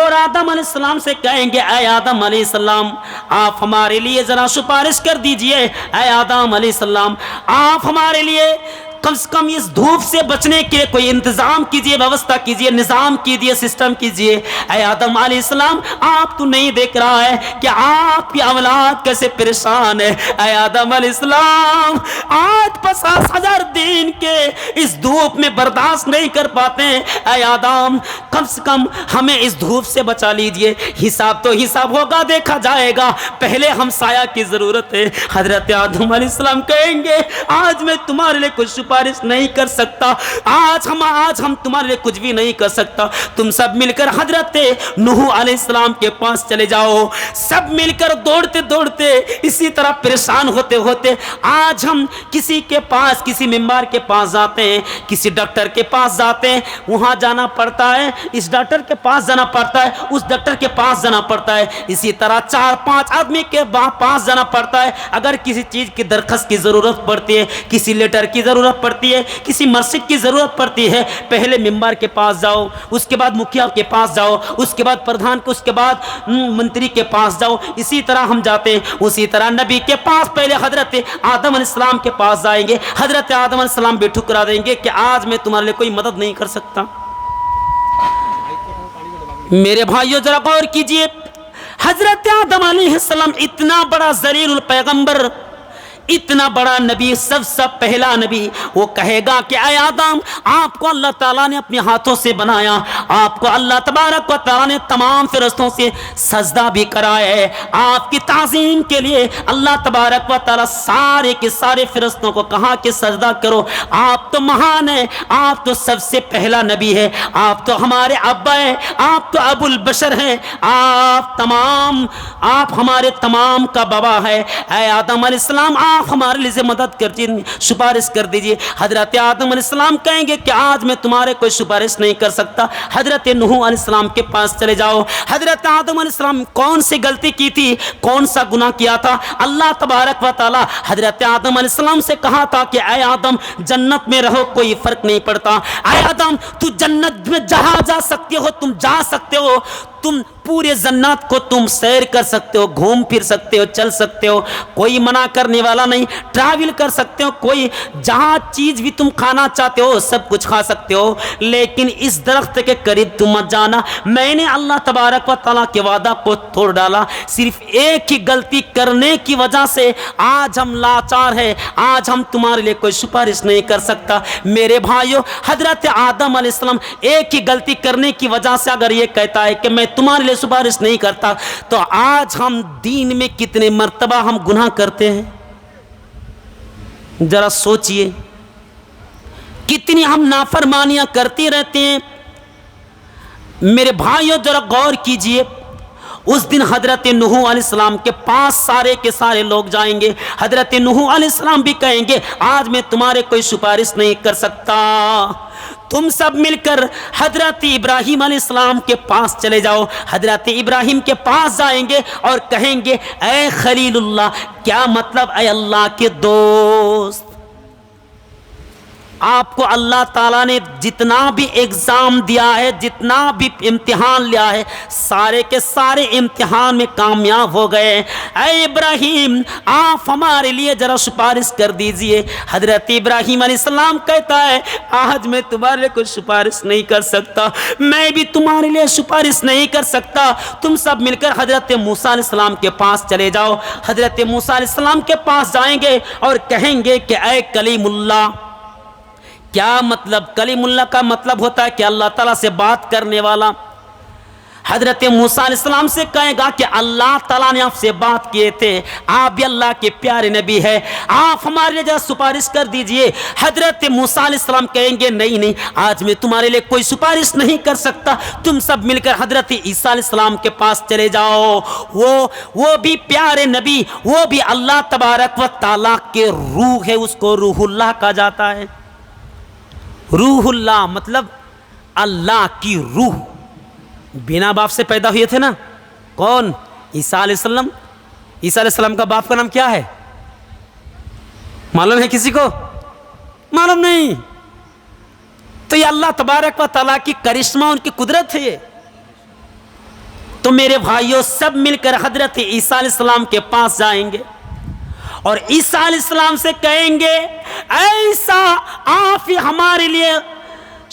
اور آدم علیہ السلام سے کہیں گے اے آدم علیہ السلام آپ ہمارے لیے ذرا سفارش کر دیجئے، اے آدم علیہ السلام آپ ہمارے لیے کم سے کم اس دھوپ سے بچنے کے کوئی انتظام کیجئے، ویوستھا کیجئے، نظام کیجئے، سسٹم کیجئے۔ اے آدم علیہ السلام آپ تو نہیں دیکھ رہا ہے کہ آپ کی اولاد کیسے پریشان ہے؟ اے آدم علیہ السلام آج 50,000 دن کے اس دھوپ میں برداشت نہیں کر پاتے ہیں، اے آدم کم سے کم ہمیں اس دھوپ سے بچا لیجئے، حساب تو حساب ہوگا، دیکھا جائے گا، پہلے ہم سایہ کی ضرورت ہے۔ حضرت آدم علیہ السلام کہیں گے آج میں تمہارے لیے کچھ سفارش نہیں کر سکتا، آج ہم تمہارے لیے کچھ بھی نہیں کر سکتا، تم سب مل کر حضرت نوح علیہ السلام کے پاس چلے جاؤ۔ سب مل کر دوڑتے دوڑتے اسی طرح پریشان ہوتے ہوتے آج ہم کسی کے پاس، کسی ممبر کے پاس جاتے ہیں، کسی ڈاکٹر کے پاس جاتے ہیں، وہاں جانا پڑتا ہے، اس ڈاکٹر کے پاس جانا پڑتا ہے، اس ڈاکٹر کے پاس جانا پڑتا ہے، اسی طرح 4-5 آدمی کے پاس جانا پڑتا ہے۔ اگر کسی چیز کی درخواست کی ضرورت پڑتی ہے، کسی لیٹر کی ضرورت پڑتی ہے، کسی مرشد کی ضرورت پڑتی ہے، پہلے ممبر کے پاس جاؤ، اس کے بعد مکھیا کے پاس جاؤ، اس کے بعد پردھان کو، اس کے بعد منتری کے پاس جاؤ، اسی طرح ہم جاتے ہیں۔ اسی طرح نبی کے پاس پہلے حضرت آدم علیہ السلام کے پاس جائیں گے، حضرت آدم علیہ السلام بھی ٹھکرا دیں گے کہ آج میں تمہارے لیے کوئی مدد نہیں کر سکتا۔ میرے بھائیو ذرا غور کیجئے، حضرت آدم علیہ السلام اتنا بڑا ذلیل الپیغمبر، اتنا بڑا نبی، سب سے پہلا نبی، وہ کہے گا کہ اے آدم آپ کو اللہ تعالیٰ نے اپنے ہاتھوں سے بنایا، آپ کو اللہ تبارک و تعالیٰ نے تمام فرشتوں سے سجدہ بھی کرایا ہے، آپ کی تعظیم کے لیے اللہ تبارک و تعالیٰ سارے کے سارے فرشتوں کو کہا کہ سجدہ کرو، آپ تو مہان ہیں، آپ تو سب سے پہلا نبی ہے، آپ تو ہمارے ابا ہیں، آپ تو ابو البشر ہیں، آپ ہمارے تمام کا بابا ہے، اے آدم علیہ السلام آپ ہمارے لیے مدد کر دیجیے، سفارش کر دیجیے۔ حضرت آدم علیہ السلام کہیں گے کہ آج میں تمہارے کوئی سفارش نہیں کر سکتا، حضرت نوح علیہ السلام کے پاس چلے جاؤ۔ حضرت آدم علیہ السلام کون سی غلطی کی تھی، کون سا گناہ کیا تھا؟ اللہ تبارک و تعالی حضرت آدم علیہ السلام سے کہا تھا کہ اے آدم جنت میں رہو کوئی فرق نہیں پڑتا، اے آدم تو جنت میں جہاں جا سکتے ہو تم جا سکتے ہو، تم پورے جنت کو تم سیر کر سکتے ہو، گھوم پھر سکتے ہو، چل سکتے ہو، کوئی منع کرنے والا نہیں، ٹریول کر سکتے ہو، کوئی جہاں چیز بھی تم کھانا چاہتے ہو سب کچھ کھا سکتے ہو، لیکن اس درخت کے قریب تم مت جانا، میں نے اللہ تبارک و تعالیٰ کے وعدہ کو توڑ ڈالا۔ صرف ایک ہی غلطی کرنے کی وجہ سے آج ہم لاچار ہیں، آج ہم تمہارے لیے کوئی سفارش نہیں کر سکتا۔ میرے بھائیو حضرت آدم علیہ السلام ایک ہی غلطی کرنے کی وجہ سے اگر یہ کہتا ہے کہ میں تمہارے لیے سفارش نہیں کرتا، تو آج ہم دین میں کتنے مرتبہ ہم گناہ کرتے ہیں، ذرا سوچئے، کتنی ہم نافرمانیاں کرتے رہتے ہیں۔ میرے بھائیوں ذرا غور کیجئے، اس دن حضرت نوح علیہ السلام کے پاس سارے کے سارے لوگ جائیں گے، حضرت نوح علیہ السلام بھی کہیں گے آج میں تمہارے کوئی سفارش نہیں کر سکتا، تم سب مل کر حضرت ابراہیم علیہ السلام کے پاس چلے جاؤ۔ حضرت ابراہیم کے پاس جائیں گے اور کہیں گے اے خلیل اللہ، کیا مطلب اے اللہ کے دوست، آپ کو اللہ تعالیٰ نے جتنا بھی ایگزام دیا ہے، جتنا بھی امتحان لیا ہے، سارے کے سارے امتحان میں کامیاب ہو گئے، اے ابراہیم آپ ہمارے لیے ذرا سفارش کر دیجئے۔ حضرت ابراہیم علیہ السلام کہتا ہے آج میں تمہارے لیے کوئی سفارش نہیں کر سکتا، میں بھی تمہارے لیے سفارش نہیں کر سکتا، تم سب مل کر حضرت موسیٰ علیہ السلام کے پاس چلے جاؤ۔ حضرت موسیٰ علیہ السلام کے پاس جائیں گے اور کہیں گے کہ اے کلیم اللہ، کیا مطلب؟ کلیم اللہ کا مطلب ہوتا ہے کہ اللہ تعالیٰ سے بات کرنے والا۔ حضرت موسیٰ علیہ السلام سے کہے گا کہ اللہ تعالیٰ نے آپ سے بات کیے تھے، آپ بھی اللہ کے پیارے نبی ہیں، آپ ہمارے لیے ذرا سفارش کر دیجئے۔ حضرت موسیٰ علیہ السلام کہیں گے نہیں آج میں تمہارے لیے کوئی سفارش نہیں کر سکتا، تم سب مل کر حضرت عیسیٰ علیہ السلام کے پاس چلے جاؤ، وہ بھی پیارے نبی، وہ بھی اللہ تبارک و تعالیٰ کے روح ہے، اس کو روح اللہ کہا جاتا ہے۔ روح اللہ مطلب اللہ کی روح، بنا باپ سے پیدا ہوئے تھے نا، کون؟ عیسیٰ علیہ السلام۔ عیسیٰ علیہ السلام کا باپ کا نام کیا ہے معلوم ہے کسی کو؟ معلوم نہیں۔ تو یہ اللہ تبارک و تعالیٰ کی کرشمہ، ان کی قدرت ہے۔ تو میرے بھائیوں سب مل کر حضرت عیسیٰ علیہ السلام کے پاس جائیں گے اور عیسیٰ علیہ السلام سے کہیں گے اے عیسیٰ آپ ہی ہمارے لیے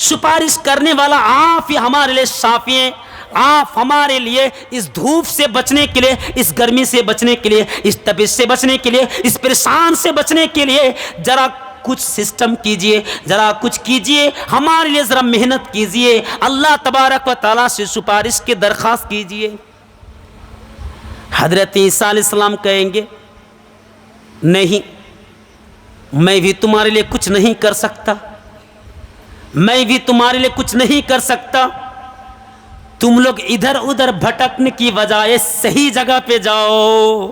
سفارش کرنے والا، آپ ہی ہمارے لیے شافی ہیں، آپ ہمارے لیے اس دھوپ سے بچنے کے لیے، اس گرمی سے بچنے کے لیے، اس تپش سے بچنے کے لیے، اس پریشان سے بچنے کے لیے ذرا کچھ سسٹم کیجئے، ذرا کچھ کیجئے، ہمارے لیے ذرا محنت کیجئے، اللہ تبارک و تعالیٰ سے سفارش کی درخواست کیجئے۔ حضرت عیسیٰ علیہ السلام کہیں گے نہیں، میں بھی تمہارے لیے کچھ نہیں کر سکتا، میں بھی تمہارے لیے کچھ نہیں کر سکتا، تم لوگ ادھر ادھر بھٹکنے کی بجائے صحیح جگہ پہ جاؤ،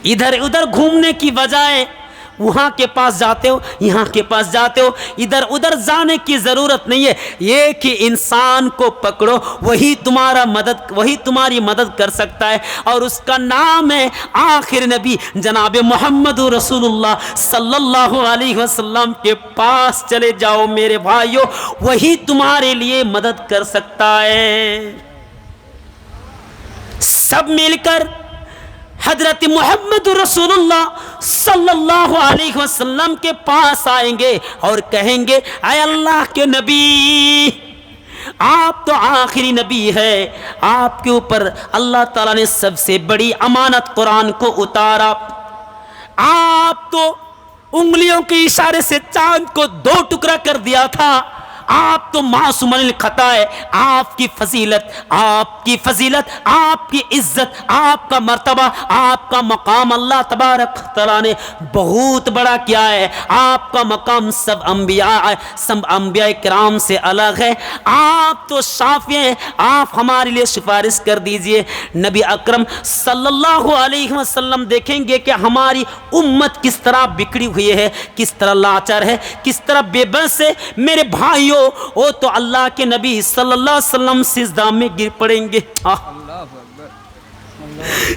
ادھر ادھر گھومنے کی بجائے وہاں کے پاس جاتے ہو، یہاں کے پاس جاتے ہو، ادھر ادھر جانے کی ضرورت نہیں ہے، یہ کہ انسان کو پکڑو، وہی تمہاری مدد کر سکتا ہے، اور اس کا نام ہے آخر نبی جناب محمد رسول اللہ صلی اللہ علیہ وسلم کے پاس چلے جاؤ میرے بھائیو، وہی تمہارے لیے مدد کر سکتا ہے۔ سب مل کر حضرت محمد رسول اللہ صلی اللہ علیہ وسلم کے پاس آئیں گے اور کہیں گے اے اللہ کے نبی، آپ تو آخری نبی ہے، آپ کے اوپر اللہ تعالیٰ نے سب سے بڑی امانت قرآن کو اتارا، آپ تو انگلیوں کے اشارے سے چاند کو 2 ٹکڑا کر دیا تھا، آپ تو معصوم الخطا ہے، آپ کی فضیلت، آپ کی عزت، آپ کا مرتبہ، آپ کا مقام اللہ تبارک تعالیٰ نے بہت بڑا کیا ہے، آپ کا مقام سب انبیاء کرام سے الگ ہے، آپ تو شافی ہیں، آپ ہمارے لیے سفارش کر دیجئے۔ نبی اکرم صلی اللہ علیہ وسلم دیکھیں گے کہ ہماری امت کس طرح بکھری ہوئی ہے، کس طرح لاچار ہے، کس طرح بے بس ہے، میرے بھائیوں وہ تو اللہ کے نبی صلی اللہ علیہ وسلم سجدہ میں گر پڑیں گے،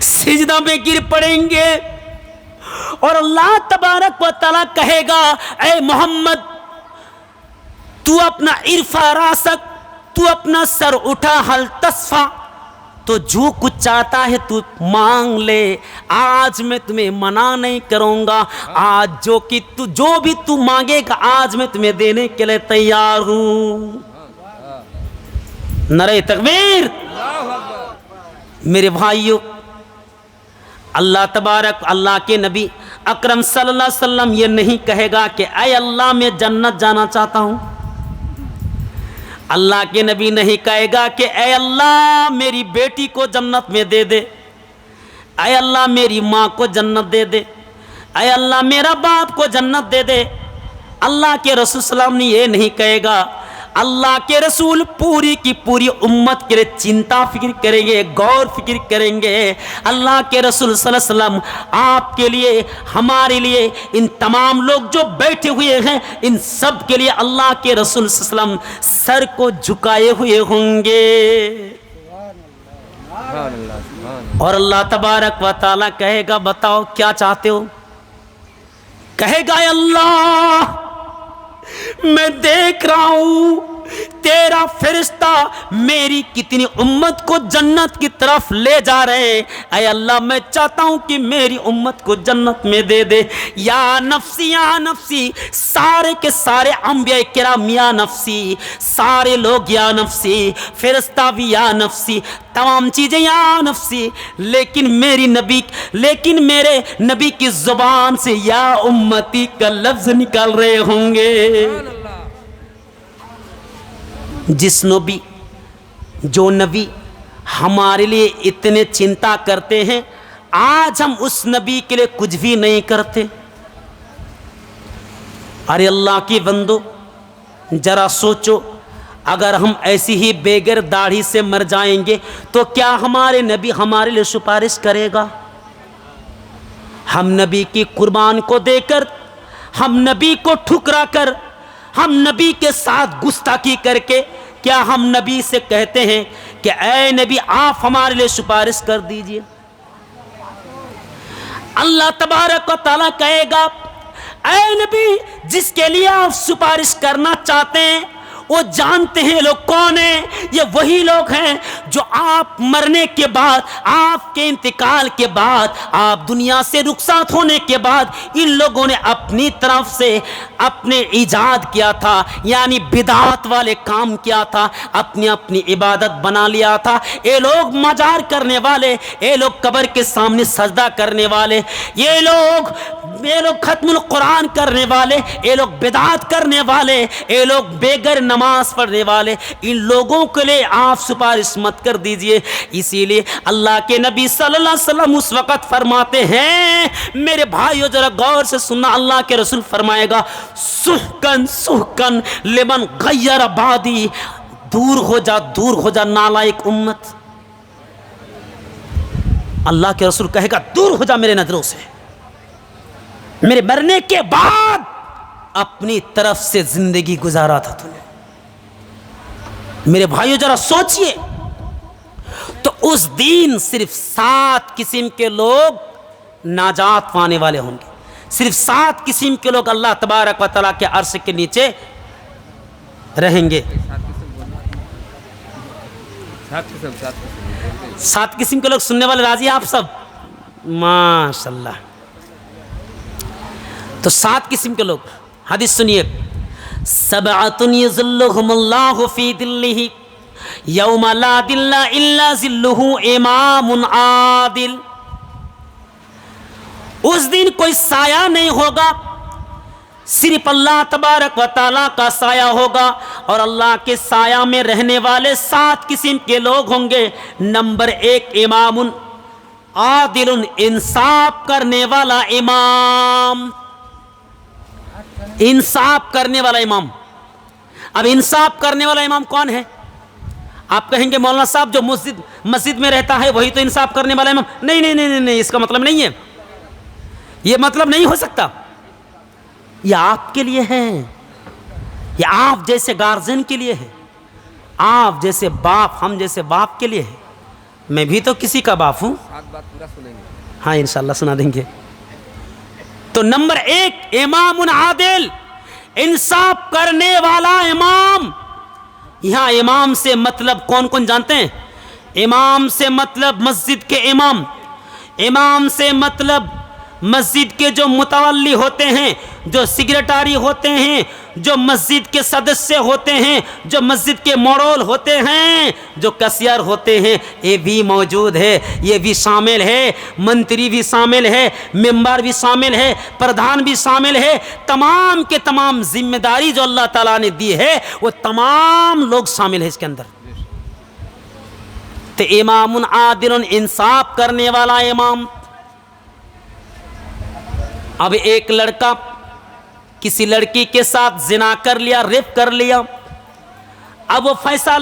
سجدہ میں گر پڑیں گے، اور اللہ تبارک و تعالیٰ کہے گا اے محمد تو اپنا ارفع راسک، تو اپنا سر اٹھا، حل تصفا، تو جو کچھ چاہتا ہے تو مانگ لے، آج میں تمہیں منع نہیں کروں گا، آج جو بھی تو مانگے گا آج میں تمہیں دینے کے لیے تیار ہوں۔ نعرہ تکبیر۔ میرے بھائیوں، اللہ کے نبی اکرم صلی اللہ علیہ وسلم یہ نہیں کہے گا کہ اے اللہ میں جنت جانا چاہتا ہوں، اللہ کے نبی نہیں کہے گا کہ اے اللہ میری بیٹی کو جنت میں دے دے، اے اللہ میری ماں کو جنت دے دے، اے اللہ میرا باپ کو جنت دے دے۔ اللہ کے رسول صلی اللہ علیہ وسلم نے یہ نہیں کہے گا، اللہ کے رسول پوری کی پوری امت کے لیے چنتا فکر کریں گے، غور فکر کریں گے۔ اللہ کے رسول صلی اللہ علیہ وسلم آپ کے لیے، ہمارے لیے، ان تمام لوگ جو بیٹھے ہوئے ہیں ان سب کے لیے اللہ کے رسول صلی اللہ علیہ وسلم سر کو جھکائے ہوئے ہوں گے، اور اللہ تبارک و تعالیٰ کہے گا بتاؤ کیا چاہتے ہو؟ کہے گا اے اللہ میں دیکھ رہا ہوں تیرا فرشتہ میری کتنی امت کو جنت کی طرف لے جا رہے ہیں، اے اللہ میں چاہتا ہوں کہ میری امت کو جنت میں دے دے۔ یا نفسی یا نفسی، سارے کے سارے انبیاء کرام یا نفسی، سارے لوگ یا نفسی، فرشتہ بھی یا نفسی، تمام چیزیں یا نفسی، لیکن میرے نبی کی زبان سے یا امتی کا لفظ نکال رہے ہوں گے۔ جو نبی ہمارے لیے اتنے چنتا کرتے ہیں، آج ہم اس نبی کے لیے کچھ بھی نہیں کرتے۔ ارے اللہ کی بندو ذرا سوچو، اگر ہم ایسی ہی بغیر داڑھی سے مر جائیں گے تو کیا ہمارے نبی ہمارے لیے سفارش کرے گا؟ ہم نبی کی قربان کو دے کر، ہم نبی کو ٹھکرا کر، ہم نبی کے ساتھ گستاخی کر کے کیا ہم نبی سے کہتے ہیں کہ اے نبی آپ ہمارے لیے سفارش کر دیجئے؟ اللہ تبارک و تعالیٰ کہے گا اے نبی جس کے لیے آپ سفارش کرنا چاہتے ہیں وہ جانتے ہیں لوگ کون ہیں. یہ وہی لوگ ہیں جو آپ مرنے کے بعد, آپ کے انتقال کے بعد, آپ دنیا سے رخصت ہونے کے بعد ان لوگوں نے اپنی طرف سے اپنے ایجاد کیا تھا, یعنی بدعات والے کام کیا تھا, اپنی اپنی عبادت بنا لیا تھا. یہ لوگ مزار کرنے والے, یہ لوگ قبر کے سامنے سجدہ کرنے والے, یہ لوگ ختم القرآن کرنے والے, یہ لوگ بدعات کرنے والے, یہ لوگ بغیر نماز پڑھنے والے, ان لوگوں کے لیے آپ سفارش مت کر دیجئے. اسی لیے اللہ کے نبی صلی اللہ علیہ وسلم اس وقت فرماتے ہیں, میرے بھائیو ذرا غور سے سننا, اللہ کے رسول فرمائے گا سحقن سحقن لمن غیر بعدی, دور ہو جا نالائق امت. اللہ کے رسول کہے گا دور ہو جا میرے نظروں سے, میرے مرنے کے بعد اپنی طرف سے زندگی گزارا تھا تو نے. میرے بھائیو ذرا سوچئے, تو اس دن صرف 7 قسم کے لوگ ناجات پانے والے ہوں گے. صرف 7 قسم کے لوگ اللہ تبارک و تعالیٰ کے عرش کے نیچے رہیں گے. 7 قسم کے لوگ سننے والے راضی ہیں آپ سب؟ ماشاءاللہ. تو 7 قسم کے لوگ, حدیث سنیے, سبعۃ یظلھم اللہ فی ظلہ یوم لا ظل الا ظلہ امام عادل. اس دن کوئی سایہ نہیں ہوگا, صرف اللہ تبارک و تعالیٰ کا سایہ ہوگا, اور اللہ کے سایہ میں رہنے والے 7 قسم کے لوگ ہوں گے. نمبر 1 امام عادل, انصاف کرنے والا امام. انصاف کرنے والا امام. اب انصاف کرنے والا امام کون ہے؟ آپ کہیں گے مولانا صاحب جو مسجد میں رہتا ہے وہی تو انصاف کرنے والا امام. نہیں نہیں نہیں نہیں, اس کا مطلب نہیں ہے, یہ مطلب نہیں ہو سکتا. یہ آپ کے لیے ہے, یہ آپ جیسے گارجن کے لیے ہے, آپ جیسے باپ, ہم جیسے باپ کے لیے ہے. میں بھی تو کسی کا باپ ہوں. بات پورا سنیں گے. ہاں انشاءاللہ سنا دیں گے. تو نمبر 1 امام عادل, انصاف کرنے والا امام. یہاں امام سے مطلب کون کون جانتے ہیں؟ امام سے مطلب مسجد کے امام, امام سے مطلب مسجد کے جو متولی ہوتے ہیں, جو سیکریٹری ہوتے ہیں, جو مسجد کے سدسیہ ہوتے ہیں, جو مسجد کے مورول ہوتے ہیں, جو کسیر ہوتے ہیں, یہ بھی موجود ہے, یہ بھی شامل ہے. منتری بھی شامل ہے, ممبر بھی شامل ہے, پردھان بھی شامل ہے. تمام کے تمام ذمہ داری جو اللہ تعالیٰ نے دی ہے وہ تمام لوگ شامل ہیں اس کے اندر. تو امام عادل, انصاف کرنے والا امام. اب ایک لڑکا کسی لڑکی کے ساتھ زنا کر لیا, ریپ کر لیا. اب وہ فیصلہ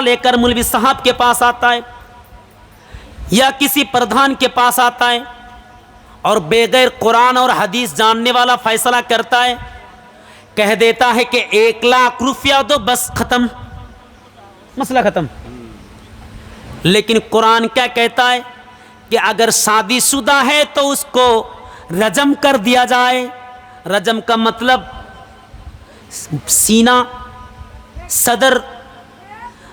لے کر مولوی صاحب کے پاس آتا ہے یا کسی پردھان کے پاس آتا ہے, اور بغیر قرآن اور حدیث جاننے والا فیصلہ کرتا ہے. کہہ دیتا ہے کہ 1 لاکھ روپیہ دو, بس ختم, مسئلہ ختم. لیکن قرآن کیا کہتا ہے کہ اگر شادی شدہ ہے تو اس کو رجم کر دیا جائے. رجم کا مطلب سینہ, صدر.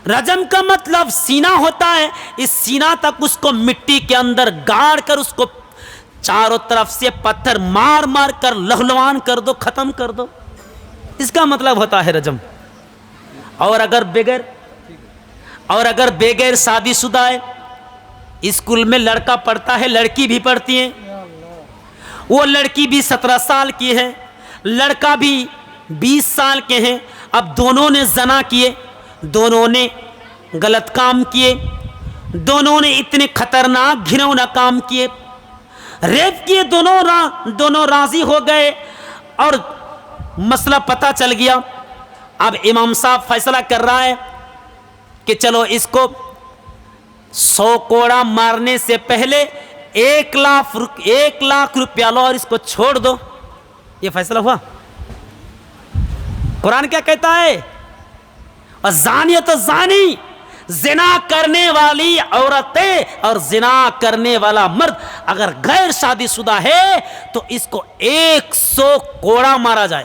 رجم کا مطلب سینہ ہوتا ہے. اس سینہ تک اس کو مٹی کے اندر گاڑ کر اس کو چاروں طرف سے پتھر مار مار کر لہلوان کر دو, ختم کر دو. اس کا مطلب ہوتا ہے رجم. اور اگر بغیر شادی شدہ ہے, اسکول میں لڑکا پڑھتا ہے, لڑکی بھی پڑھتی ہے, وہ لڑکی بھی 17 سال کی ہے, لڑکا بھی 20 سال کے ہیں. اب دونوں نے زنا کیے, دونوں نے غلط کام کیے, دونوں نے اتنے خطرناک گھنونا کام کیے, ریپ کیے, دونوں راضی ہو گئے اور مسئلہ پتہ چل گیا. اب امام صاحب فیصلہ کر رہا ہے کہ چلو اس کو 100 کوڑا مارنے سے پہلے 1 لاکھ روپیہ لو اور اس کو چھوڑ دو. یہ فیصلہ ہوا. قرآن کیا کہتا ہے؟ اور زانیت زانی, زنا کرنے والی عورتیں اور زنا کرنے والا مرد اگر غیر شادی شدہ ہے تو اس کو 100 کوڑا مارا جائے.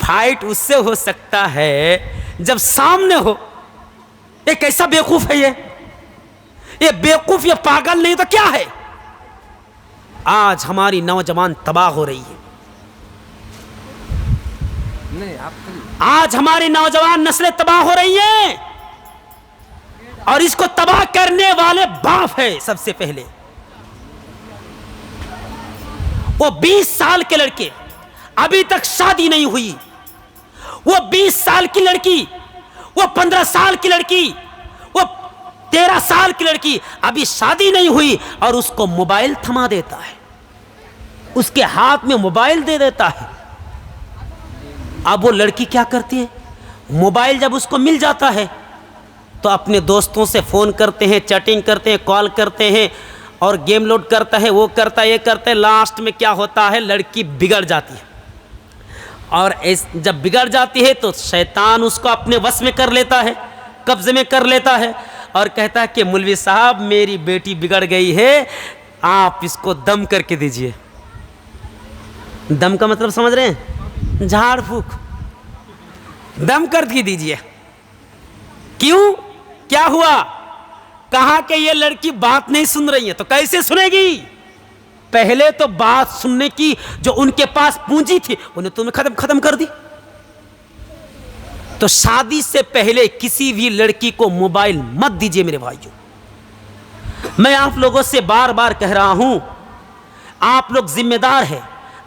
فائٹ اس سے ہو سکتا ہے جب سامنے ہو. یہ کیسا بیوقوف ہے یہ بیوقوف، یہ پاگل نہیں تو کیا ہے؟ آج ہماری نوجوان تباہ ہو رہی ہے. نہیں آپ کریے. آج ہماری نوجوان نسلیں تباہ ہو رہی ہیں، اور اس کو تباہ کرنے والے باپ ہے سب سے پہلے. وہ 20 سال کے لڑکے ابھی تک شادی نہیں ہوئی، وہ 20 سال کی لڑکی، وہ 15 سال کی لڑکی، وہ 13 سال کی لڑکی ابھی شادی نہیں ہوئی، اور اس کو موبائل تھما دیتا ہے، اس کے ہاتھ میں موبائل دے دیتا ہے. اب وہ لڑکی کیا کرتی ہے؟ موبائل جب اس کو مل جاتا ہے تو اپنے دوستوں سے فون کرتے ہیں، چیٹنگ کرتے ہیں، کال کرتے ہیں، اور گیم لوڈ کرتا ہے، وہ کرتا ہے، یہ کرتا ہے. لاسٹ میں کیا ہوتا ہے؟ لڑکی بگڑ جاتی ہے، اور جب بگڑ جاتی ہے تو شیطان اس کو اپنے وس میں کر لیتا ہے، قبضے میں کر لیتا ہے، اور کہتا ہے کہ مولوی صاحب میری بیٹی بگڑ گئی ہے، آپ اس کو دم کر کے دیجئے. دم کا مطلب سمجھ رہے ہیں؟ جھاڑ پھونک، دم کر کے دیجئے. کیوں؟ کیا ہوا؟ کہا کہ یہ لڑکی بات نہیں سن رہی ہے. تو کیسے سنے گی؟ پہلے تو بات سننے کی جو ان کے پاس پونجی تھی انہیں تمہیں ختم کر دی. تو شادی سے پہلے کسی بھی لڑکی کو موبائل مت دیجیے میرے بھائیوں. میں آپ لوگوں سے بار بار کہہ رہا ہوں، آپ لوگ ذمہ دار ہیں،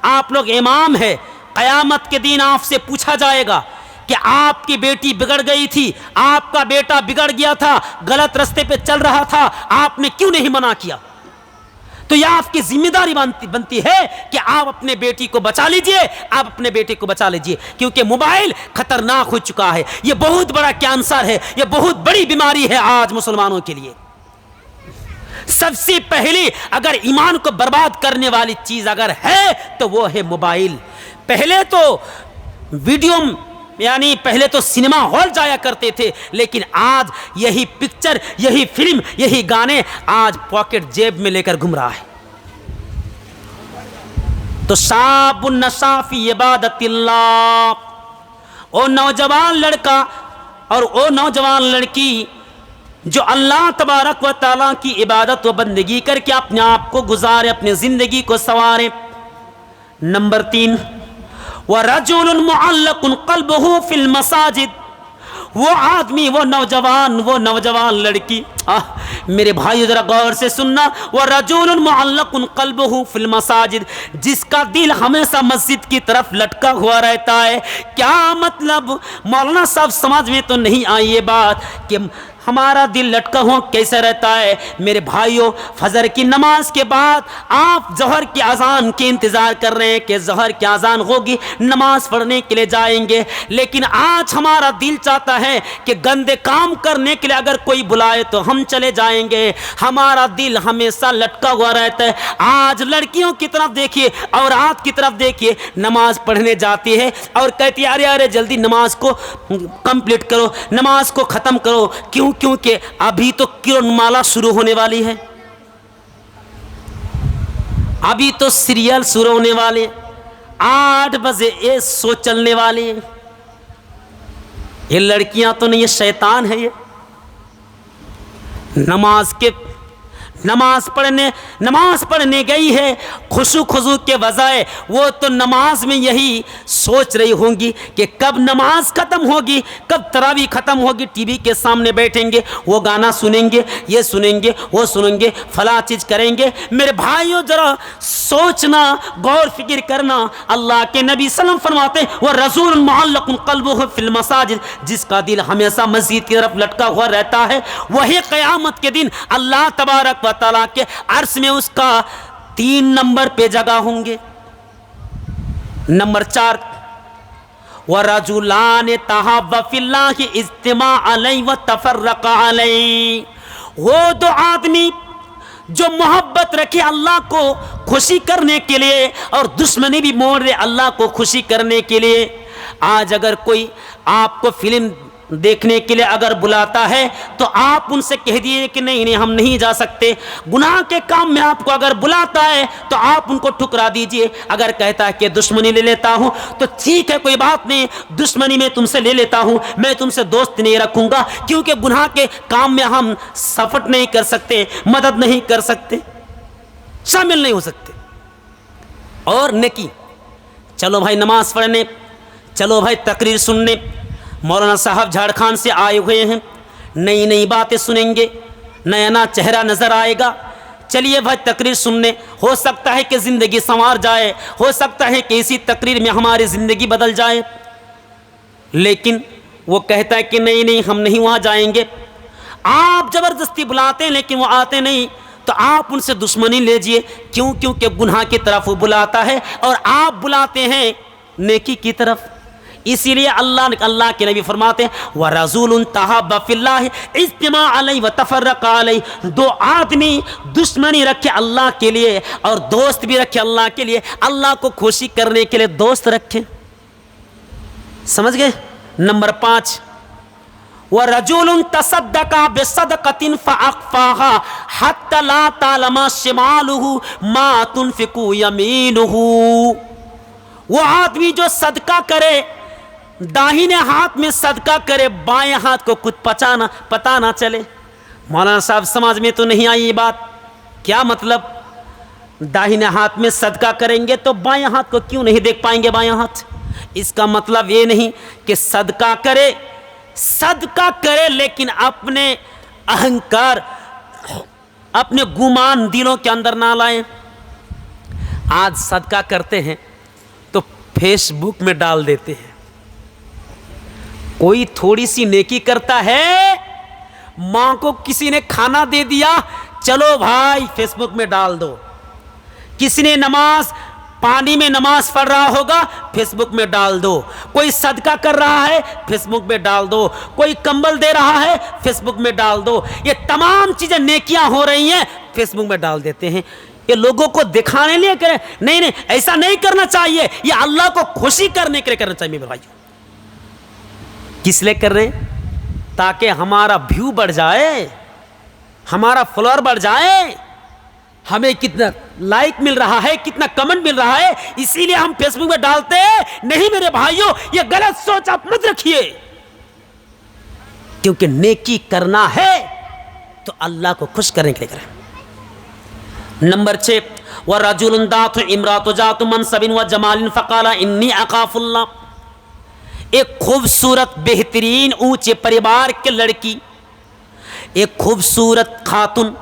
آپ لوگ امام ہیں. قیامت کے دن آپ سے پوچھا جائے گا کہ آپ کی بیٹی بگڑ گئی تھی، آپ کا بیٹا بگڑ گیا تھا، غلط رستے پہ چل رہا تھا، آپ نے کیوں نہیں منع کیا؟ تو یہ آپ کی ذمہ داری بنتی ہے کہ آپ اپنے بیٹی کو بچا لیجئے، آپ اپنے بیٹے کو بچا لیجئے، کیونکہ موبائل خطرناک ہو چکا ہے. یہ بہت بڑا کینسر ہے، یہ بہت بڑی بیماری ہے آج مسلمانوں کے لیے. سب سے پہلے اگر ایمان کو برباد کرنے والی چیز اگر ہے تو وہ ہے موبائل. پہلے تو ویڈیو یعنی پہلے تو سنیما ہال جایا کرتے تھے، لیکن آج یہی پکچر، یہی فلم، یہی گانے آج پاکٹ جیب میں لے کر گھوم رہا ہے. تو شاب النشا فی عبادت اللہ، او نوجوان لڑکا اور او نوجوان لڑکی جو اللہ تبارک و تعالیٰ کی عبادت و بندگی کر کے اپنے آپ کو گزارے، اپنی زندگی کو سنوارے. نمبر 3، وَرَجُلٌ مُعَلَّقٌ قَلْبُهُ فِي الْمَسَاجِدِ، وہ آدمی، وہ نوجوان لڑکی. میرے بھائی ذرا غور سے سننا. وَرَجُلٌ مُعَلَّقٌ قَلْبُهُ فِي الْمَسَاجِدِ، جس کا دل ہمیشہ مسجد کی طرف لٹکا ہوا رہتا ہے. کیا مطلب؟ مولانا صاحب سمجھ میں تو نہیں آئی یہ بات کہ ہمارا دل لٹکا ہوا کیسے رہتا ہے. میرے بھائیوں، فجر کی نماز کے بعد آپ ظہر کی اذان کے انتظار کر رہے ہیں کہ ظہر کی اذان ہوگی، نماز پڑھنے کے لیے جائیں گے. لیکن آج ہمارا دل چاہتا ہے کہ گندے کام کرنے کے لیے اگر کوئی بلائے تو ہم چلے جائیں گے. ہمارا دل ہمیشہ لٹکا ہوا رہتا ہے. آج لڑکیوں کی طرف دیکھیے، عورات کی طرف دیکھیے، نماز پڑھنے جاتی ہے اور کہتی ہے ارے جلدی نماز کو کمپلیٹ کرو، نماز کو ختم کرو. کیونکہ ابھی تو کرن مالا شروع ہونے والی ہے، ابھی تو سیریل شروع ہونے والے، 8 بجے یہ سو چلنے والی ہیں. یہ لڑکیاں تو نہیں، یہ شیطان ہے. یہ نماز پڑھنے گئی ہے خشوع خضوع کے بجائے وہ تو نماز میں یہی سوچ رہی ہوں گی کہ کب نماز ختم ہوگی، کب تراویح ختم ہوگی. ٹی وی کے سامنے بیٹھیں گے، وہ گانا سنیں گے، یہ سنیں گے، وہ سنیں گے، فلاں چیز کریں گے. میرے بھائیوں ذرا سوچنا، غور فکر کرنا. اللہ کے نبی صلی اللہ علیہ وسلم فرماتے ہیں وَرَجُلٌ مُعَلَّقٌ قَلْبُهُ فِي الْمَسَاجِدِ، جس کا دل ہمیشہ مسجد کی طرف لٹکا ہوا رہتا ہے، وہی قیامت کے دن اللہ تبارک و تعالیٰ کے عرش میں اس کا 3 نمبر پہ جگہ ہوں گے. نمبر 4، وَرَجُلَانِ تَحَابَّا فِي اللَّهِ اجْتَمَعَا عَلَيْهِ وَتَفَرَّقَا عَلَيْهِ، وہ 2 آدمی جو محبت رکھے اللہ کو خوشی کرنے کے لیے اور دشمنی بھی موڑ رہے اللہ کو خوشی کرنے کے لیے. آج اگر کوئی آپ کو فلم دیکھنے کے لیے اگر بلاتا ہے تو آپ ان سے کہہ دیے کہ نہیں نہیں ہم نہیں جا سکتے. گناہ کے کام میں آپ کو اگر بلاتا ہے تو آپ ان کو ٹھکرا دیجئے. اگر کہتا ہے کہ دشمنی لے لیتا ہوں تو ٹھیک ہے کوئی بات نہیں, دشمنی میں تم سے لے لیتا ہوں, میں تم سے دوست نہیں رکھوں گا, کیونکہ گناہ کے کام میں ہم سفٹ نہیں کر سکتے, مدد نہیں کر سکتے, شامل نہیں ہو سکتے. اور نیکی, چلو بھائی نماز پڑھنے, چلو بھائی تقریر سننے, مولانا صاحب جھارکھنڈ سے آئے ہوئے ہیں, نئی نئی باتیں سنیں گے, نیا نیا چہرہ نظر آئے گا, چلیے بھائی تقریر سننے, ہو سکتا ہے کہ زندگی سنوار جائے, ہو سکتا ہے کہ اسی تقریر میں ہماری زندگی بدل جائے. لیکن وہ کہتا ہے کہ نہیں نہیں ہم نہیں وہاں جائیں گے. آپ زبردستی بلاتے ہیں لیکن وہ آتے نہیں, تو آپ ان سے دشمنی لیجئے. کیوں؟ کیونکہ گناہ کی طرف وہ بلاتا ہے اور آپ بلاتے ہیں نیکی کی طرف. اسی لیے اللہ کے نبی فرماتے ہیں وَرَسُولٌ تَحَابَّ فِي اللَّهِ اجْتَمَعَ عَلَيْهِ وَتَفَرَّقَ عَلَيْهِ. دو آدمی دشمنی رکھے اللہ کے لیے اور دوست بھی رکھے اللہ کے لیے, اللہ کو خوشی کرنے کے لیے دوست رکھے. سمجھ گئے؟ نمبر 5, وَرَجُلٌ تَصَدَّقَ بِصَدَقَةٍ فَأَخْفَاهَا حَتَّى لَا تَعْلَمَ شِمَالُهُ مَا تُنْفِقُ يَمِينُهُ. وہ آدمی جو صدقہ کرے, داہنے ہاتھ میں صدقہ کرے, بائیں ہاتھ کو کچھ پتہ نہ چلے. مولانا صاحب سمجھ میں تو نہیں آئی یہ بات. کیا مطلب؟ داہنے ہاتھ میں صدقہ کریں گے تو بائیں ہاتھ کو کیوں نہیں دیکھ پائیں گے بائیں ہاتھ؟ اس کا مطلب یہ نہیں کہ صدقہ کرے لیکن اپنے اہنکار, اپنے گمان دلوں کے اندر نہ لائیں. آج صدقہ کرتے ہیں تو فیس بک میں ڈال دیتے ہیں. کوئی تھوڑی سی نیکی کرتا ہے, ماں کو کسی نے کھانا دے دیا, چلو بھائی فیس بک میں ڈال دو. کسی نے پانی میں نماز پڑھ رہا ہوگا, فیس بک میں ڈال دو. کوئی صدقہ کر رہا ہے, فیس بک میں ڈال دو. کوئی کمبل دے رہا ہے, فیس بک میں ڈال دو. یہ تمام چیزیں نیکیاں ہو رہی ہیں, فیس بک میں ڈال دیتے ہیں. یہ لوگوں کو دکھانے لیے کریں, نہیں ایسا نہیں کرنا چاہیے. یہ اللہ کو خوشی کرنے کے لیے کرنا چاہیے میرے بھائی. کس لیے کر رہے ہیں؟ تاکہ ہمارا ویو بڑھ جائے, ہمارا فالوور بڑھ جائے, ہمیں کتنا لائک مل رہا ہے, کتنا کمنٹ مل رہا ہے, اسی لیے ہم فیس بک میں ڈالتے ہیں. نہیں میرے بھائیوں, یہ غلط سوچ آپ مت رکھیے, کیونکہ نیکی کرنا ہے تو اللہ کو خوش کرنے کے لیے کریں. نمبر 6, وَرَجُلٌ دَعَتْهُ امْرَأَةٌ ذَاتُ مَنْصَبٍ وَجَمَالٍ فَقَالَ إِنِّي أَخَافُ اللَّهَ. ایک خوبصورت بہترین اونچے پریوار کے لڑکی, ایک خوبصورت خاتون,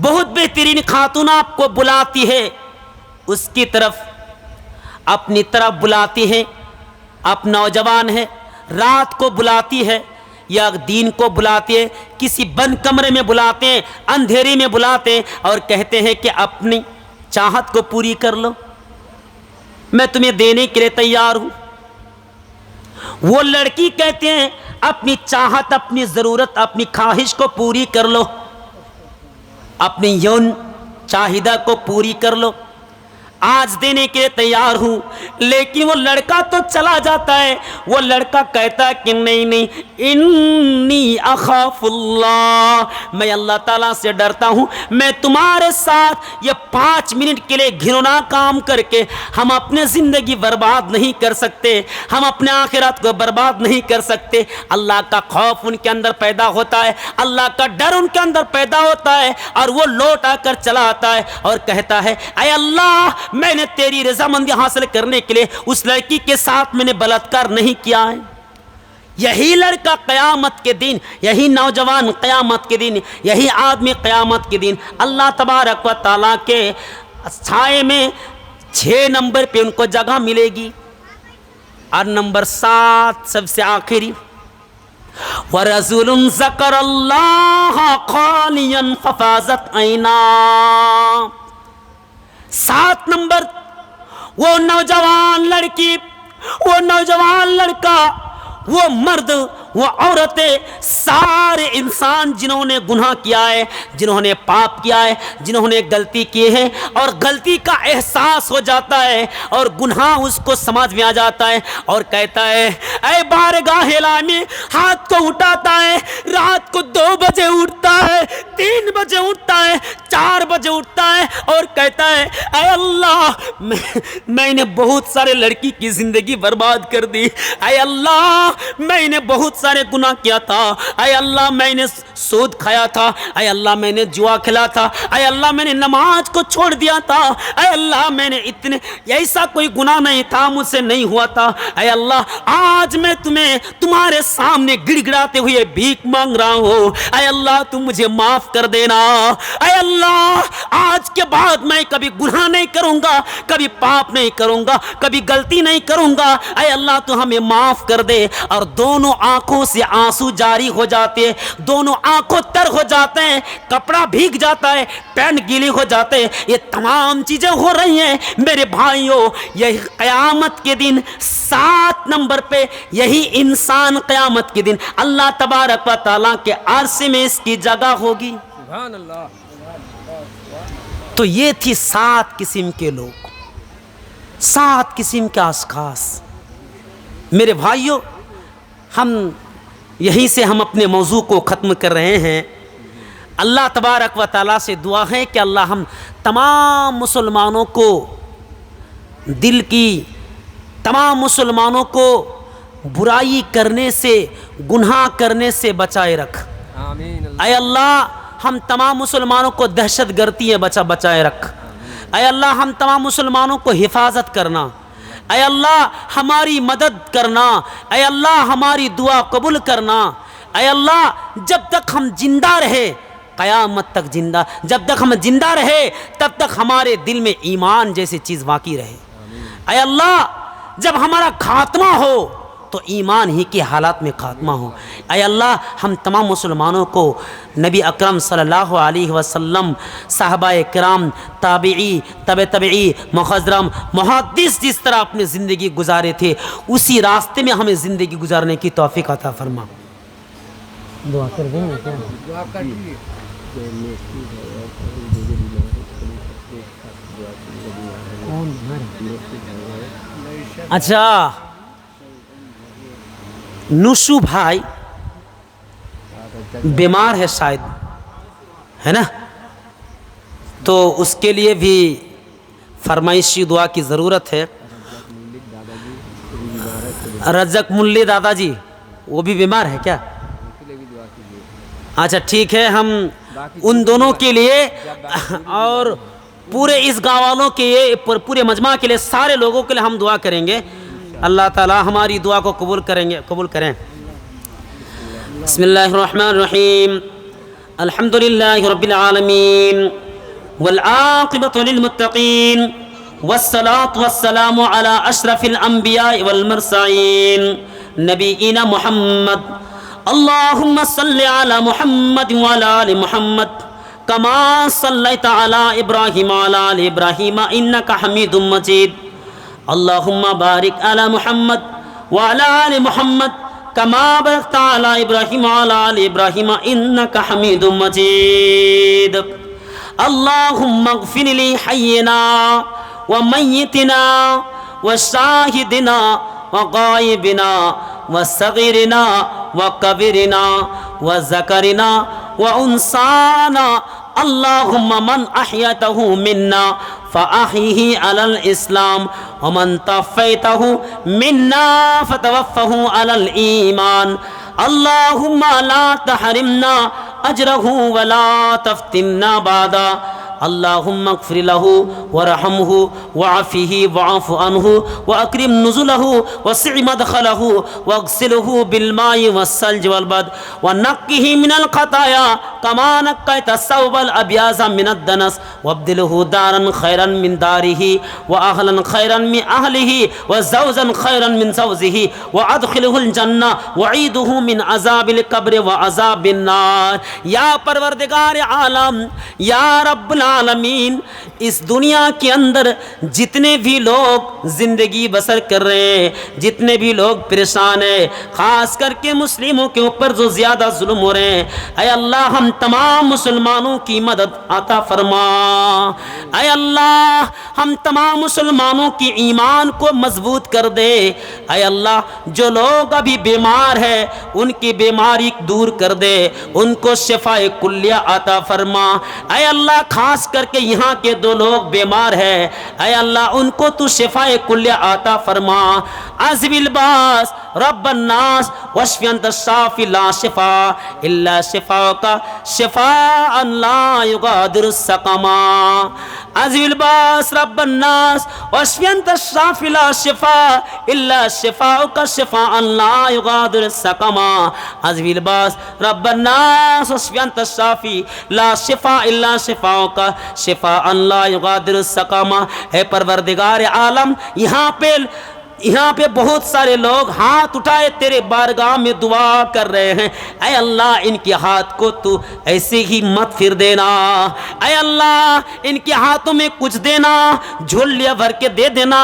بہت بہترین خاتون آپ کو بلاتی ہے, اس کی طرف اپنی طرف بلاتی ہے. آپ نوجوان ہے, رات کو بلاتی ہے یا دین کو بلاتی ہے, کسی بند کمرے میں بلاتے ہیں, اندھیرے میں بلاتے ہیں اور کہتے ہیں کہ اپنی چاہت کو پوری کر لو, میں تمہیں دینے کے لیے تیار ہوں. وہ لڑکی کہتے ہیں اپنی چاہت, اپنی ضرورت, اپنی خواہش کو پوری کر لو, اپنی یون چاہیدہ کو پوری کر لو, آج دینے کے لیے تیار ہوں. لیکن وہ لڑکا تو چلا جاتا ہے. وہ لڑکا کہتا ہے کہ نہیں انی اخاف اللہ, میں اللہ تعالیٰ سے ڈرتا ہوں. میں تمہارے ساتھ یہ 5 منٹ کے لیے گھنونا کام کر کے ہم اپنے زندگی برباد نہیں کر سکتے, ہم اپنے آخرت کو برباد نہیں کر سکتے. اللہ کا خوف ان کے اندر پیدا ہوتا ہے, اللہ کا ڈر ان کے اندر پیدا ہوتا ہے, اور وہ لوٹ آ کر چلا آتا ہے اور کہتا ہے اے اللہ, میں نے تیری رضامندی حاصل کرنے کے لیے اس لڑکی کے ساتھ میں نے بلاತ್کار نہیں کیا ہے. یہی لڑکا قیامت کے دن, یہی نوجوان قیامت کے دن, یہی آدمی قیامت کے دن اللہ تبارک و تعالیٰ کے سائے میں 6 نمبر پہ ان کو جگہ ملے گی. اور نمبر 7 سب سے آخری, وَرَسُولٌ ذَكَرَ اللَّهَ خَالِيًا فَفَاضَتْ عَيْنَاهُ. 7 نمبر, وہ نوجوان لڑکی, وہ نوجوان لڑکا, وہ مرد, وہ عورتیں, سارے انسان جنہوں نے گناہ کیا ہے, جنہوں نے پاپ کیا ہے، جنہوں نے غلطی کی ہے اور غلطی کا احساس ہو جاتا ہے اور گناہ اس کو سمجھ میں آ جاتا ہے اور کہتا ہے اے بارگاہ الہی، ہاتھ کو اٹھاتا ہے، رات کو 2 بجے اٹھتا ہے، 3 بجے اٹھتا ہے، 4 بجے اٹھتا ہے اور کہتا ہے اے اللہ میں نے بہت سارے لڑکی کی زندگی برباد کر دی، اے اللہ میں نے بہت سارے گناہ کیا تھا، اے اللہ میں نے سود کھایا تھا، اے اللہ میں نے جوا کھیلا تھا، اے اللہ میں نے نماز کو چھوڑ دیا تھا، اے اللہ میں نے ایسا کوئی گناہ نہیں تھا مجھ سے نہیں ہوا تھا، اے اللہ آج میں تمہارے سامنے گڑ گڑاتے ہوئے بھیک مانگ رہا ہوں، اے اللہ تم مجھے معاف کر دینا، اے اللہ آج کے بعد میں کبھی گناہ نہیں کروں گا، کبھی پاپ نہیں کروں گا، کبھی غلطی نہیں کروں گا، اے اللہ تو ہمیں معاف کر دے۔ اور دونوں آنکھوں سے آنسو جاری ہو جاتے ہیں، دونوں آنکھوں تر ہو جاتے ہیں، کپڑا بھیگ جاتا ہے، پینٹ گیلی ہو جاتے ہیں، یہ تمام چیزیں ہو رہی ہیں میرے بھائیوں۔ یہی قیامت کے دن 7 نمبر پہ یہی انسان قیامت کے دن اللہ تبارک و تعالیٰ کے عرصے میں اس کی جگہ ہوگی۔ سبحان اللہ۔ تو یہ تھی 7 قسم کے لوگ، 7 قسم کے اشخاص۔ میرے بھائیوں، ہم یہیں سے ہم اپنے موضوع کو ختم کر رہے ہیں۔ اللہ تبارک و تعالیٰ سے دعا ہے کہ اللہ ہم تمام مسلمانوں کو دل کی، تمام مسلمانوں کو برائی کرنے سے، گناہ کرنے سے بچائے رکھ۔ آمین۔ اے اللہ ہم تمام مسلمانوں کو دہشت گردی بچائے رکھ۔ اے اللہ ہم تمام مسلمانوں کو حفاظت کرنا۔ اے اللہ ہماری مدد کرنا۔ اے اللہ ہماری دعا قبول کرنا۔ اے اللہ جب تک ہم زندہ رہے، قیامت تک زندہ، جب تک ہم زندہ رہے تب تک ہمارے دل میں ایمان جیسی چیز باقی رہے۔ اے اللہ جب ہمارا خاتمہ ہو تو ایمان ہی کے حالات میں خاتمہ ہو۔ اے اللہ ہم تمام مسلمانوں کو نبی اکرم صلی اللہ علیہ وسلم، صحابہ کرام، تابعی، تبعی، مخضرم، محدث جس طرح اپنی زندگی گزارے تھے اسی راستے میں ہمیں زندگی گزارنے کی توفیق عطا فرما۔ دعا کر دیں گے کیا؟ دعا کر دیجیے۔ اچھا نوشو بھائی بیمار ہے شاید، ہے نا؟ تو اس کے لیے بھی فرمائشی دعا کی ضرورت ہے۔ رزق ملی دادا جی وہ بھی بیمار ہے کیا؟ اچھا ٹھیک ہے، ہم ان دونوں کے لیے اور پورے اس گاؤں والوں کے لیے، پورے مجمع کے لیے، سارے لوگوں کے لیے ہم دعا کریں گے۔ اللہ تعالی ہماری دعا کو قبول کریں۔ بسم اللہ الرحمن الرحیم، الحمد للہ رب العالمین والعاقبۃ للمتقین والصلاة والسلام علی اشرف الانبیاء والمرسلین نبینا محمد۔ اللہم صلی علی محمد وعلی آل محمد کما صلیت علی ابراہیم وعلی آل ابراہیم انک حمید مجید۔ اللہم بارک علی محمد وعلی آل محمد کما بارکت علی ابراہیم وعلی آل ابراہیم انک حمید مجید۔ اللہم اغفر لی حینا ومیتنا وشاہدنا وغائبنا وصغیرنا وکبیرنا وذکرنا وانسانا۔ اللہم من احیتہ منا فاحیہ علی الاسلام ومن توفیتہ منا فتوفہ علی الایمان۔ اللہم لا تحرمنا اجرہ ولا تفتنا بعدا۔ اللہم اغفر لہ ورحمہ وعافہ وعف عنہ واکرم نزلہ وسع مدخلہ واغسلہ بالماء والثلج والبرد ونقہ من الخطایا کما نقیت الثوب الابیض من الدنس وابدلہ دارا خیرا من دارہ واہلا خیرا من اہلہ وزوجا خیرا من زوجہ وادخلہ الجنہ وعیدہ من عذاب القبر وعذاب النار۔ یا پروردگار عالم، یا رب العالمین، العالمین اس دنیا کے اندر جتنے بھی لوگ زندگی بسر کر رہے ہیں، جتنے بھی لوگ پریشان ہیں، خاص کر کے مسلموں کے اوپر جو زیادہ ظلم ہو رہے ہیں، اے اللہ ہم تمام مسلمانوں کی مدد عطا فرما۔ اے اللہ ہم تمام مسلمانوں کی ایمان کو مضبوط کر دے۔ اے اللہ جو لوگ ابھی بیمار ہیں ان کی بیماری دور کر دے، ان کو شفاء کلیہ عطا فرما۔ اے اللہ خاص کر کے یہاں کے دو لوگ بیمار ہیں، اے اللہ ان کو تو شفاء کلیہ عطا فرما۔ عذب الباس رب الناس واشف انت الشافی لا شفاء الا شفاءک شفاء لا یغادر سقما۔ عذب الباس رب الناس واشف انت الشافی لا شفاء الا شفاءک شفاء لا یغادر سقما۔ عذب الباس رب الناس واشف انت الشافی لا شفاء الا شفاءک شفاء لا یغادر سقما۔ اے پروردگار عالم یہاں پہ بہت سارے لوگ ہاتھ اٹھائے تیرے بارگاہ میں دعا کر رہے ہیں، اے اللہ ان کے ہاتھ کو تو ایسے ہی مت پھر دینا، اے اللہ ان کے ہاتھوں میں کچھ دینا، جھولیاں بھر کے دے دینا۔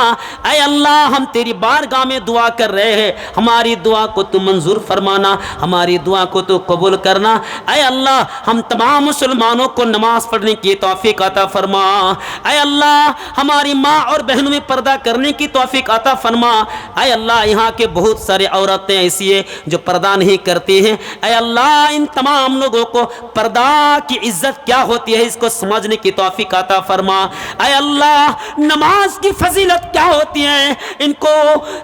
اے اللہ ہم تیری بارگاہ میں دعا کر رہے ہیں، ہماری دعا کو تو منظور فرمانا، ہماری دعا کو تو قبول کرنا۔ اے اللہ ہم تمام مسلمانوں کو نماز پڑھنے کی توفیق عطا فرما۔ اے اللہ ہماری ماں اور بہنوں میں پردہ کرنے کی توفیق عطا فرما۔ اے اللہ یہاں کے بہت سارے عورتیں ایسی ہیں جو پردہ نہیں کرتی ہیں، اے اللہ ان تمام لوگوں کو پردہ کی عزت کیا ہوتی ہے اس کو سمجھنے کی توفیق عطا فرما۔ اے اللہ نماز کی فضیلت کیا ہوتی ہے ان کو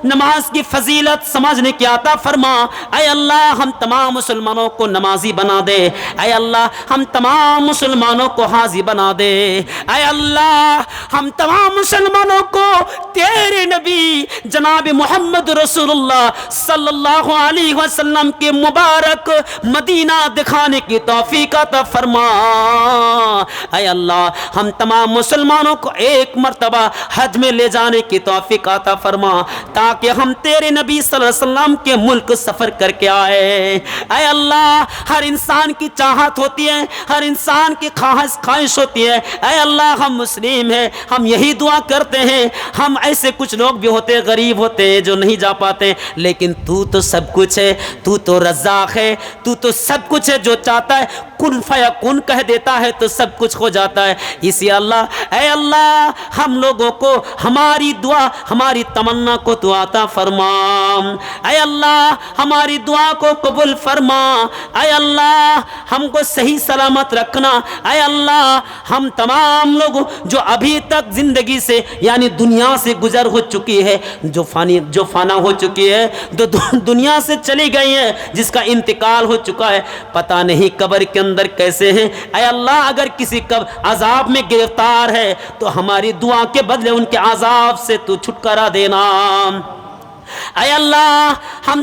نماز کی فضیلت سمجھنے کی عطا فرما۔ اے اللہ ہم تمام مسلمانوں کو نمازی بنا دے، اے اللہ ہم تمام مسلمانوں کو حاضی بنا دے، اے اللہ ہم تمام مسلمانوں کو تیرے نبی جناب محمد رسول اللہ صلی اللہ علیہ وسلم کے مبارک مدینہ دکھانے کی توفیق عطا فرما۔ اے اللہ ہم تمام مسلمانوں کو ایک مرتبہ حج میں لے جانے کی توفیق عطا فرما تاکہ ہم تیرے نبی صلی اللہ علیہ وسلم کے ملک سفر کر کے آئے۔ اے اللہ ہر انسان کی چاہت ہوتی ہے، ہر انسان کی خواہش ہوتی ہے، اے اللہ ہم مسلم ہیں، ہم یہی دعا کرتے ہیں۔ ہم ایسے کچھ لوگ بھی ہوتے ہیں، غریب ہوتے ہیں جو نہیں جا پاتے، لیکن تو سب کچھ ہے، تو رزاق ہے، تو سب کچھ ہے، جو چاہتا ہے کن فیکون کہہ دیتا ہے تو سب کچھ ہو جاتا ہے۔ اسی اللہ اے اللہ ہم لوگوں کو ہماری دعا ہماری تمنا کو تو عطا فرما، اے اللہ ہماری دعا کو قبول فرما، اے اللہ ہم کو صحیح سلامت رکھنا، اے اللہ ہم تمام لوگ جو ابھی تک زندگی سے یعنی دنیا سے گزر ہو چکی ہے، جو فنا ہو چکی ہے، جو دنیا سے چلی گئی ہے، جس کا انتقال ہو چکا ہے، پتہ نہیں قبر کے اندر کیسے ہیں۔ اے اللہ اگر کسی عذاب میں گرفتار ہے تو ہماری دعا کے بدلے ان کے عذاب سے تو چھٹکارا دینا۔ اے اللہ ہم